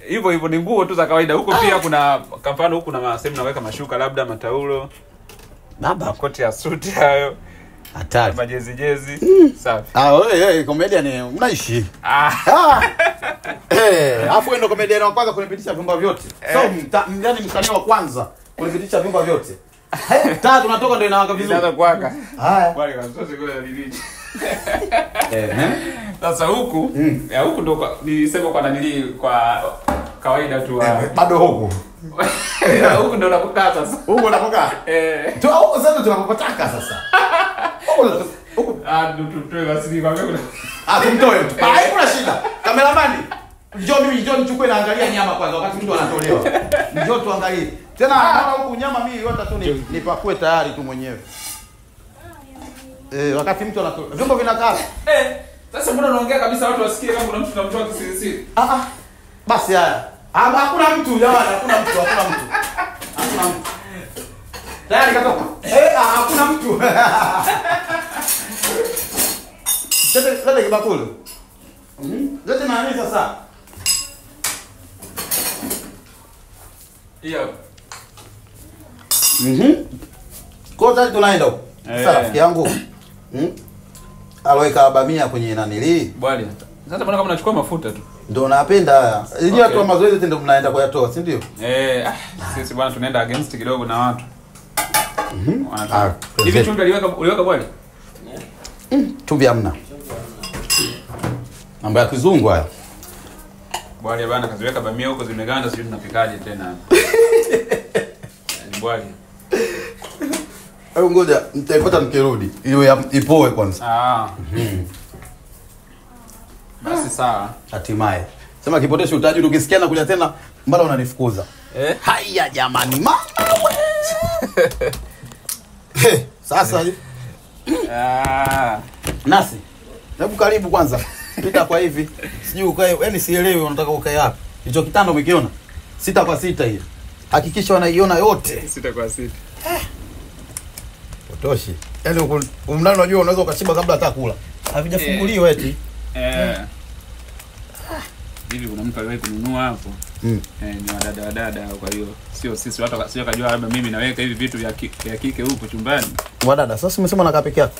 hivyo ni nguo tu za kawaida. Huko pia kuna kwa mfano huku na sehemu naweka mashuka labda mataulo. Makoti ya suti hayo. Hatari. Majezi. Safi. Wewe comedian unaishi. Afu ndo comedian wa kwanza kunipitisha vyumba vyote. So ndani msanii wa kwanza kunipitisha vyumba vyote. Taa tunatoka ndio inawaka vizuri. Inaanza kuwaka. Haya. Bali kasosi kule liliji. Sasa huku huku ndo nilisema kwa nani kwa kawaida tu bado huku. Huku ndo nakukaa sasa. Huku unapokaa? Tu huko sasa tunapopataka sasa. Huku tutoe basi kwa wewe. Tumtoe. Haina shida. Kameramani. Njoo nichukue naangalia nyama kwanza wakati mtu anatolewa. Njoo tuangalie. Tena naona huku nyama mimi yote tu nipakue tayari tu mwenyewe. Wakati mtu anatolewa. Vyombo vinakaa. Sasa mbona unaongea kabisa watu wasikie kama kuna mtu tunamtoa kisiri? Basi haya. Hakuna mtu jamani, hakuna mtu. Tayari katoka. Hakuna mtu. Lete kibakuli. Lete nani sasa? Hiyo. Kwa tayari tunaenda huko. Sasa rafiki yangu. Aloweka bamia kwenye nanili. Bwali. Sasa mbona kama unachukua mafuta tu? Ndio napenda haya. Hiyo watu wa mazoezi ndio mnaenda kuyatoa, si ndio? Sisi bwana tunaenda against kidogo na watu. Hivi chumvi uliweka bwali? Chumvi hamna. Mambo ya kizungu haya. Bwali bwana kaziweka bamia huko zimeganda, sijui tunapikaje tena. Ni bwali. Ngoja nitaipata nikirudi. Iwe ipoe kwanza. Basi sawa. Hatimaye. Sema kipotesha utaji ukisikia na kuja tena mbona unanifukuza? Haya jamani mama. Sasa Nasi. Hebu karibu kwanza. Pita kwa hivi. Sijui ukae, yani sielewi unataka ukae wapi. Hicho kitanda umekiona? 6 kwa 6 hiyo. Hakikisha wanaiona yote. 6 kwa 6. Potoshi. Yaani huko mndani unajua unaweza ukashiba kabla hata kula. Havijafunguliwa eti. Hivi kuna mtu aliwahi kununua hapo. Ni wadada kwa hiyo sio sisi watu sio kujua labda mimi naweka hivi vitu vya kike huko chumbani. Wadada sasa umesema nakaa peke yako.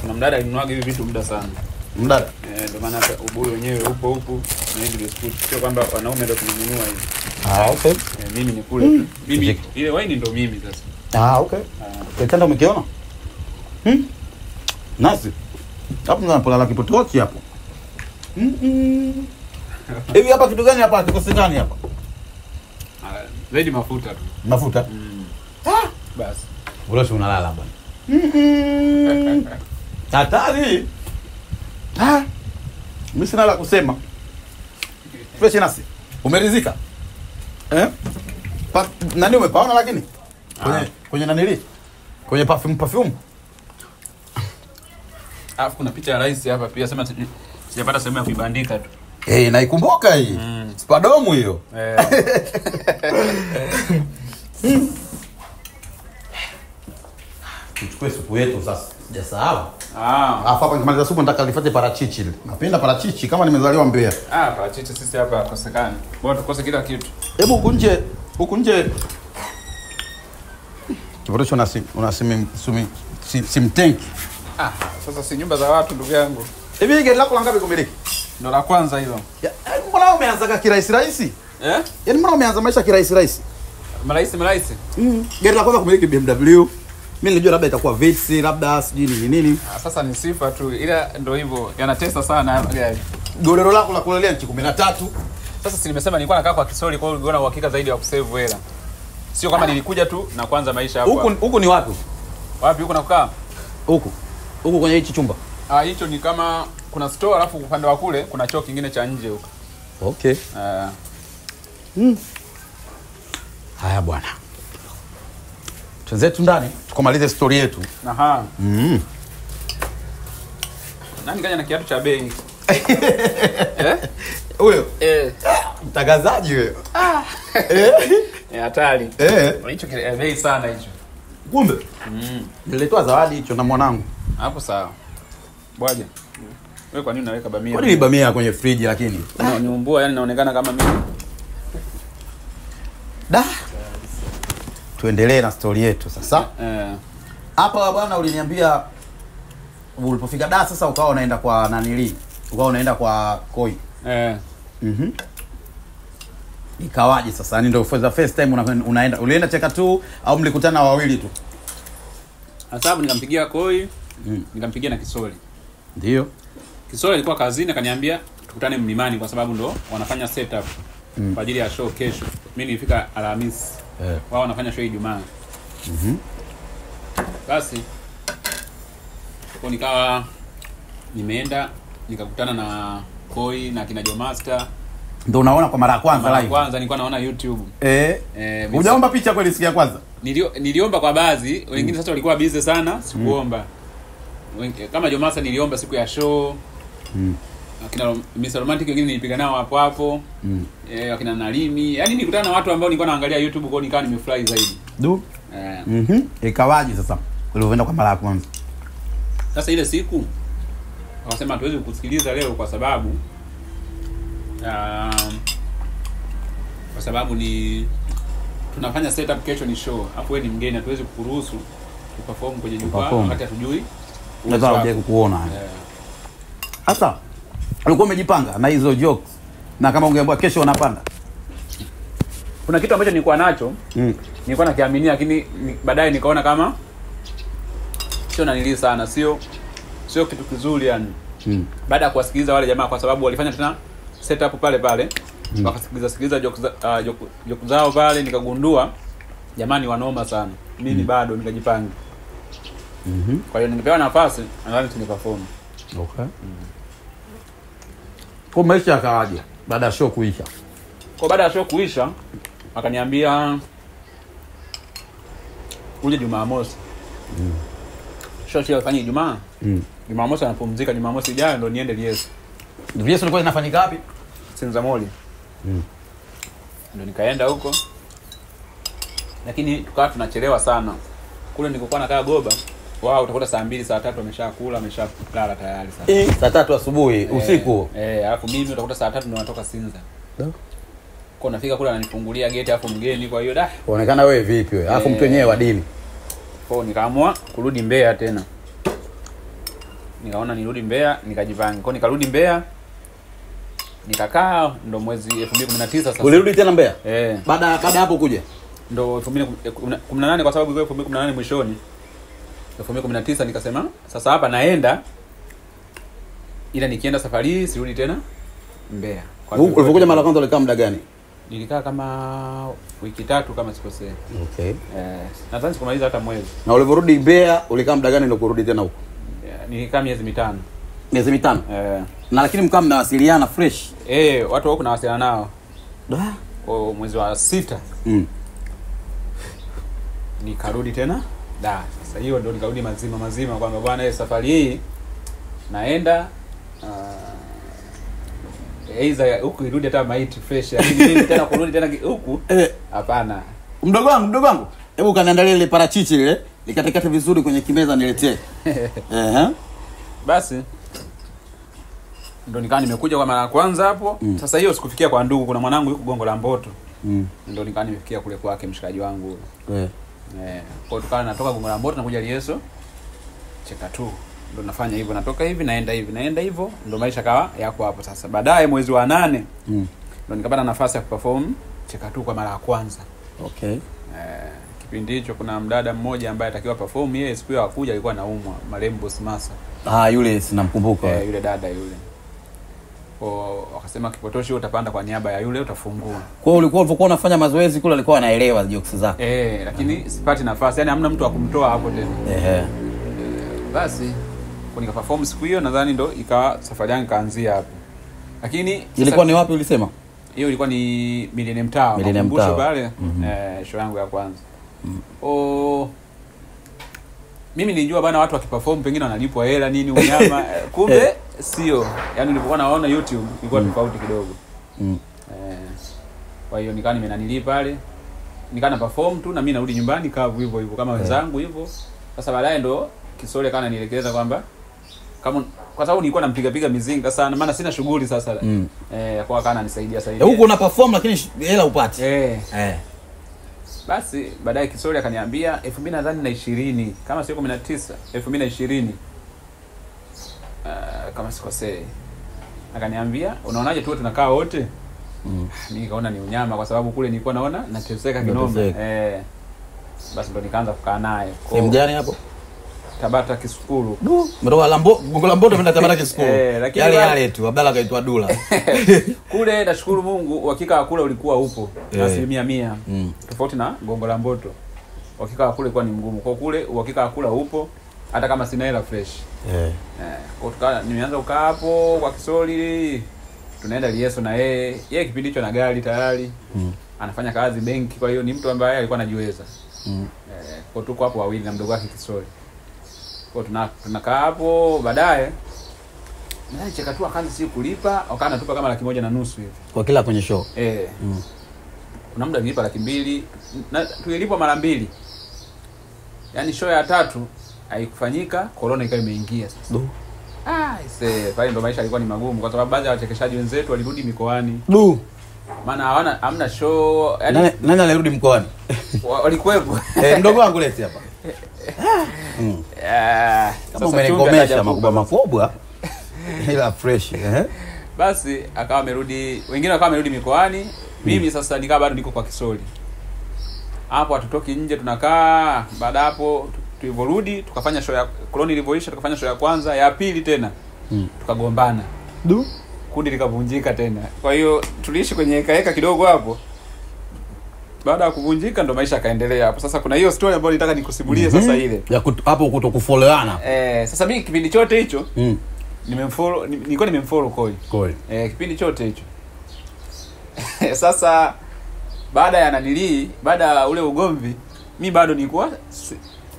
Kuna mdada alinunua hivi vitu muda sana. Mdada. Ndio maana ubuyu wenyewe upo na hivi biscuit sio kwamba wanaume ndio kununua hivi. Okay. Mimi ni kule tu. Mimi ile wine ndio mimi sasa. Okay. Kitanda umekiona? Nasi. Hapo unapolala kipotoki hapo. Hivi hapa kitu gani hapa kikosekani hapa? Zaidi mafuta tu. Mafuta? Basi. Uloshi unalala bwana. Hatari. Mimi sina la kusema. Fresh Nasi. Umeridhika? Nani umepaona lakini? Kwenye nanili? Kwenye perfume? Alafu kuna picha ya rais hapa pia, sema sijapata sehemu ya kuibandika tu. Naikumbuka hii. Spadomu hiyo. Tuchukue supu yetu sasa. Sijasahau. Hapa nikimaliza supu nataka nifuate parachichi. Napenda parachichi kama nimezaliwa Mbeya. Parachichi sisi hapa hakosekani. Bora tukose kila kitu. Hebu huku nje. Kiboresho simtenki. Sasa si nyumba za watu ndugu yangu. Hivi gari lako la ngapi kumiliki? Ndo la kwanza hilo. Mbona umeanza kirahisi? Yaani mbona umeanza maisha kirahisi? Maraisi. Gari la kwanza kumiliki BMW. Mimi nilijua labda itakuwa Vitz, labda sijui nini. Sasa ni sifa tu. Ila ndio hivyo, yanatesa sana haya magari. Golero lako la kulelea nchi 13. Sasa si nimesema nilikuwa nakaa kwa Kisori, kwa hiyo niliona uhakika zaidi wa kusave hela. Sio kama nilikuja tu na kwanza maisha hapa. Huku ni wapi? Wapi huko nakukaa? Huku kwenye hichi chumba. Hicho ni kama kuna store alafu upande wa kule kuna choo kingine cha nje huko. Okay. Haya bwana. Tuanze ndani tukamalize story yetu. Nani kaja na kiatu cha bei? Huyo? Mtangazaji wewe. Hatari. Hicho bei sana hicho. Kumbe? Nilitoa zawadi hicho na mwanangu. Hapo sawa. Bwaje. Wewe kwa nini unaweka bamia? Kwa nini bamia kwenye friji lakini? Niumbua, yani naonekana kama mimi. Tuendelee na story yetu sasa. Hapa bwana uliniambia ulipofika Dar sasa ukawa unaenda kwa nanili. Ukawa unaenda kwa Koi. Ikawaje sasa? Yaani ndio for the first time unaenda. Ulienda cheka tu au mlikutana wawili tu? Sababu nikampigia Koi, nikampigia na Kisori. Ndio. Kisori alikuwa kazini akaniambia tukutane Mlimani kwa sababu ndo wanafanya setup kwa ajili ya show kesho. Mimi nilifika Alhamisi. Wao wanafanya show Ijumaa. Basi kwa nikawa nimeenda nikakutana na Koi na kina Jomaster. Ndio unaona kwa mara ya kwanza live. Kwanza nilikuwa naona YouTube. Unaomba picha kweli siku ya kwanza? Niliomba kwa baadhi, wengine sasa walikuwa busy sana, sikuomba. Kama Jomaster niliomba siku ya show. Akina Mr. Romantic wengine nilipiga nao hapo. Akina Nalimi. Yaani nilikutana na watu ambao nilikuwa naangalia YouTube kwa nikawa nimefurahi zaidi. Ikawaje sasa? Ulipoenda kwa mara ya kwanza. Sasa ile siku wakasema hatuwezi kukusikiliza leo kwa sababu ni tunafanya setup kesho ni show. Hapo wewe ni mgeni, hatuwezi kukuruhusu kuperform kwenye jukwaa wakati hatujui. Unaweza kuja kukuona. Sasa ulikuwa umejipanga na hizo jokes na kama ungeambiwa kesho unapanda. Kuna kitu ambacho nilikuwa nacho, nilikuwa nakiaminia lakini baadaye nikaona kama sio nanili sana, sio kitu kizuri yani. Baada ya kuwasikiliza wale jamaa kwa sababu walifanya tena setup pale. Wakasikiliza jokes zao pale, nikagundua jamani wanoma sana. Mimi bado nikajipanga. Kwa hiyo ningepewa nafasi nadhani tuniperform. Okay. Kwa maisha yakawaje baada ya show kuisha? Baada ya show kuisha akaniambia uje Jumamosi. Show ilifanyika Ijumaa. Jumamosi anapumzika, Jumamosi ijayo ndo niende Liesi. Liesi ilikuwa inafanyika wapi? Sinza Mall. Ndo nikaenda huko. Lakini tukawa tunachelewa sana. Kule nilikokuwa nakaa Goba, wao utakuta saa 2 saa 3 wameshakula, wameshalala tayari sana. Saa 3 asubuhi, usiku. Alafu mimi utakuta saa 3 ndo natoka Sinza. Kwa nafika kule ananifungulia gate alafu mgeni, kwa hiyo kuonekana wewe vipi wewe? Alafu mtu wenyewe wa dini. Kwa nikaamua kurudi Mbeya tena. Nikaona nirudi Mbeya, nikajipanga. Kwa nikarudi Mbeya. Nikakaa ndo mwezi 2019 sasa. Ulirudi tena Mbeya? Baada hapo kuja. Ndo 2018 kwa sababu ilikuwa 2018 mwishoni. 2019 nikasema sasa hapa naenda ila nikienda safari hii sirudi tena Mbeya. Ulipokuja mara kwanza ulikaa muda gani? Nilikaa kama wiki 3 kama sikosea. Okay. Nadhani sikumaliza hata mwezi. Na uliporudi Mbeya ulikaa muda gani ndio kurudi tena huko? Nilikaa miezi 5. Miezi 5? Na lakini mkaa mnawasiliana fresh? Watu wako nawasiliana nao. Kwa mwezi wa 6. Nikarudi tena. Sasa hiyo ndio nikarudi mazima kwamba bwana safari hii naenda Eiza huku irudi hata maiti fresh. Mimi tena kurudi tena huku hapana. Mdogo wangu, hebu kaniandalie ile parachichi ile, nikatekate vizuri kwenye kimeza niletee. Basi ndo nikaa nimekuja kwa mara ya kwanza hapo. Sasa hiyo sikufikia kwa ndugu, kuna mwanangu yuko Gongo la Mboto. Ndo nikaa nimefikia kule kwake mshikaji wangu. Kwa tukawa natoka Gongo la Mboto nakuja Lieso Chekatu. Ndo nafanya hivyo, natoka hivi naenda hivyo, ndo maisha kawa yako hapo sasa. Baadaye mwezi wa 8 ndo nikapata nafasi ya kuperform Chekatu kwa mara ya kwanza. Okay. Kipindi hicho kuna mdada mmoja ambaye atakiwa perform, yeye siku hiyo hakuja, alikuwa anaumwa, Malembo Smasa. Yule sinamkumbuka. Yule dada yule. Kwa wakasema Kipotoshi utapanda kwa niaba ya yule, utafungua. Kwa hiyo ulikuwa unafanya mazoezi kule, alikuwa anaelewa jokes zako. Lakini sipati nafasi, yani hamna mtu wa kumtoa hapo tena. Basi kwa nika perform siku hiyo, nadhani ndo ikawa safari yangu kaanzia hapo. Lakini ilikuwa ni wapi ulisema? Hiyo ilikuwa ni Millennium Tower. Makumbusho pale. Show yangu ya kwanza. Mimi nilijua bana watu wakiperform pengine wanalipwa hela nini unyama. Kumbe sio. Yaani nilipokuwa naona YouTube ilikuwa tofauti kidogo. Kwa hiyo nikaa nimenanilipa pale. Nikaa na perform tu na mimi narudi nyumbani kavu hivyo kama wenzangu hivyo. Sasa baadaye ndo Kisole kana nielekeza kwamba kama kwa sababu nilikuwa nampiga mizinga sana maana sina shughuli sasa. Kwa kana nisaidia. Huko una perform lakini hela upati. Basi baadaye Kisole akaniambia 2020 kama sio 19 2020 kama sikosei, akaniambia unaonaje tu tunakaa wote. Mimi nikaona ni unyama kwa sababu kule nilikuwa naona nateseka kinoma. Basi ndo nikaanza kukaa naye. Sehemu gani hapo? Tabata Kisukuru. Mtoka Gongo la Mboto kwenda Tabata Kisukuru. Yale tu Abdalla kaitwa Dula. Kule nashukuru Mungu uhakika kula ulikuwa upo 100%. Tofauti na Gongo la Mboto. Uhakika kule ilikuwa ni mgumu. Kwa kule uhakika kula upo hata kama sina hela fresh. Kwa tukaa nimeanza kukaa hapo kwa Kisoli. Tunaenda Lieso na yeye kipindi hicho na gari tayari. Anafanya kazi benki, kwa hiyo ni mtu ambaye alikuwa anajiweza. Kwa tuko hapo wawili na mdogo wake Kisoli. Kwa tunakaa hapo, baadaye nani Chekatu akaanza si kulipa, akaanza tupa kama 1,500,000 hivi kwa kila kwenye show. Kuna muda nilipa 200,000 na tulilipwa mara 2. Yaani show ya 3 haikufanyika, corona ikawa imeingia sasa. Pale ndo maisha yalikuwa ni magumu kwa sababu baadhi ya wachekeshaji wenzetu walirudi mikoani. Maana hamna show, yani nani alirudi mkoani? Walikuwepo. Mdogo wangu leti hapa. Kama umenigomesha makubwa ila fresh. Basi akawa amerudi, wengine wakawa amerudi mikoani. Mimi sasa nikaa bado niko kwa Kisoli. Hapo hatutoki nje, tunakaa. Baada hapo tulivorudi tukafanya show ya Koloni ilivyoisha, tukafanya show ya kwanza, ya pili tena tukagombana. Kundi likavunjika tena. Kwa hiyo tuliishi kwenye heka kidogo hapo. Baada ya kuvunjika ndo maisha kaendelea hapo. Sasa kuna hiyo story ambayo nitaka nikusimulie sasa ile. Ya hapo kutokufollowana. Sasa mimi kipindi chote hicho nilikuwa nimemfollow Koi. Kipindi chote hicho. Sasa baada ya ule ugomvi, mimi bado nilikuwa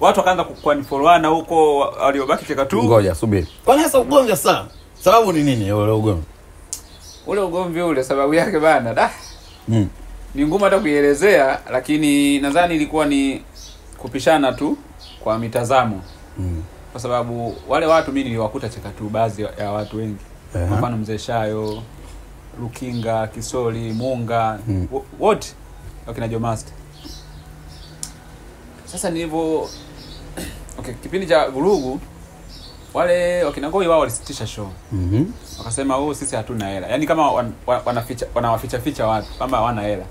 watu wakaanza kunifollowana huko waliobaki Chekatu. Ngoja subiri. Kwa nini sasa ugomvi sana? Sababu ni nini ule ugomvi? Ule ugomvi ule sababu yake bana ni ngumu hata kuielezea, lakini nadhani ilikuwa ni kupishana tu kwa mitazamo. Kwa sababu wale watu mimi niliwakuta Chekatu baadhi ya watu wengi. Kwa mfano Mzee Shayo, Lukinga, Kisoli, Munga, wote wakina Jomaster. Sasa nilivyo kipindi cha vurugu wale wakina Ngoi wao walisitisha show. Wakasema sisi hatuna hela. Yaani kama wanawaficha watu kama hawana hela.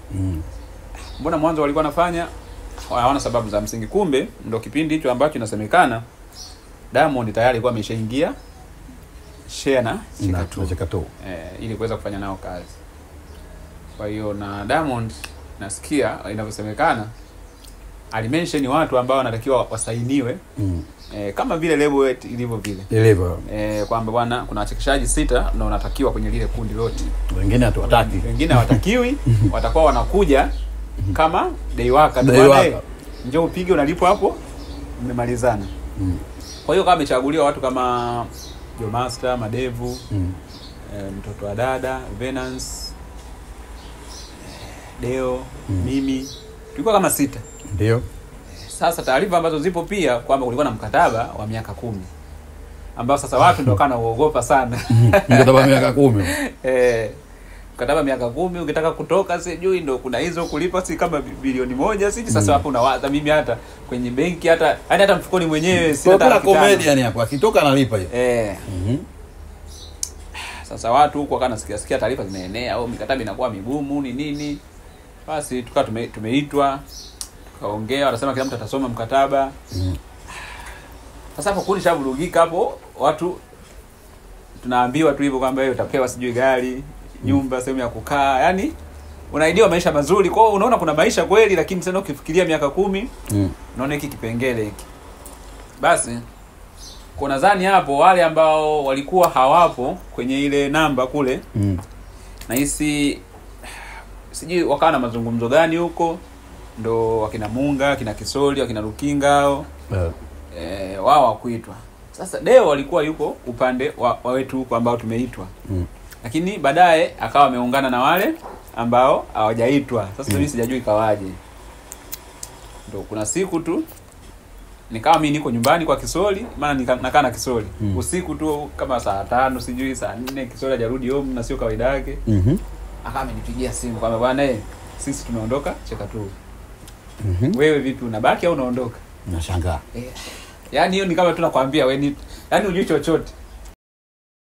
Mbona mwanzo walikuwa wanafanya hawana sababu za msingi. Kumbe ndio kipindi hicho ambacho inasemekana Diamond tayari alikuwa ameshaingia share na Chekatu. Ili kuweza kufanya nao kazi. Kwa hiyo na Diamond nasikia inavyosemekana alimention watu ambao wanatakiwa wasainiwe. Kama vile label ilivyo vile. Kwamba bwana kuna wachekeshaji 6 na wanatakiwa kwenye lile kundi lote. Wengine hatuwataki. Wengine hawatakiwi, watakuwa wanakuja kama day worker. Njoo upige unalipwa hapo, mmemalizana. Kwa hiyo kama amechaguliwa watu kama Joe Master, Madevu, mtoto wa dada, Venance, Deo, mimi. Tulikuwa kama 6. Ndio. Sasa taarifa ambazo zipo pia kwamba kulikuwa na mkataba wa miaka 10. Ambao sasa watu ndio kana uogopa sana. Mkataba miaka 10. Mkataba miaka 10 ukitaka kutoka sijui ndio kuna hizo kulipa si kama bilioni 1 sisi sasa hapo unawaza mimi hata kwenye benki hata mfukoni mwenyewe sina hata comedian hapo akitoka analipa hiyo. Sasa watu huko wakana sikia taarifa zinaenea au mikataba inakuwa migumu ni nini. Basi tukawa tumeitwa tukaongea wanasema kila mtu atasoma mkataba. Sasa hapo kundi shavurugika hapo watu tunaambiwa tu hivyo kwamba wewe utapewa sijui gari, nyumba, sehemu ya kukaa. Yaani unaidiwa maisha mazuri. Kwa hiyo unaona kuna maisha kweli lakini sasa ukifikiria miaka 10 unaona hiki kipengele hiki. Basi kwa nadhani hapo wale ambao walikuwa hawapo kwenye ile namba kule na hisi sijui wakawa na mazungumzo gani huko ndo wakina Munga, kina Kisoli, wakina Rukinga hao. Wao wakuitwa. Sasa Deo walikuwa yuko upande wa wetu huko ambao tumeitwa. Lakini baadaye akawa ameungana na wale ambao hawajaitwa. Sasa mimi sijajui ikawaje. Ndio kuna siku tu nikawa mimi niko nyumbani kwa Kisoli, maana nakaa na Kisoli. Usiku tu kama saa 5 sijui saa 4 Kisoli hajarudi home na sio kawaida yake. Akawa amenipigia simu kwamba bwana sisi tumeondoka Chekatu. Wewe vipi unabaki au unaondoka? Nashangaa. Yaani hiyo ni kama tunakwambia wewe ni yaani hujui chochote.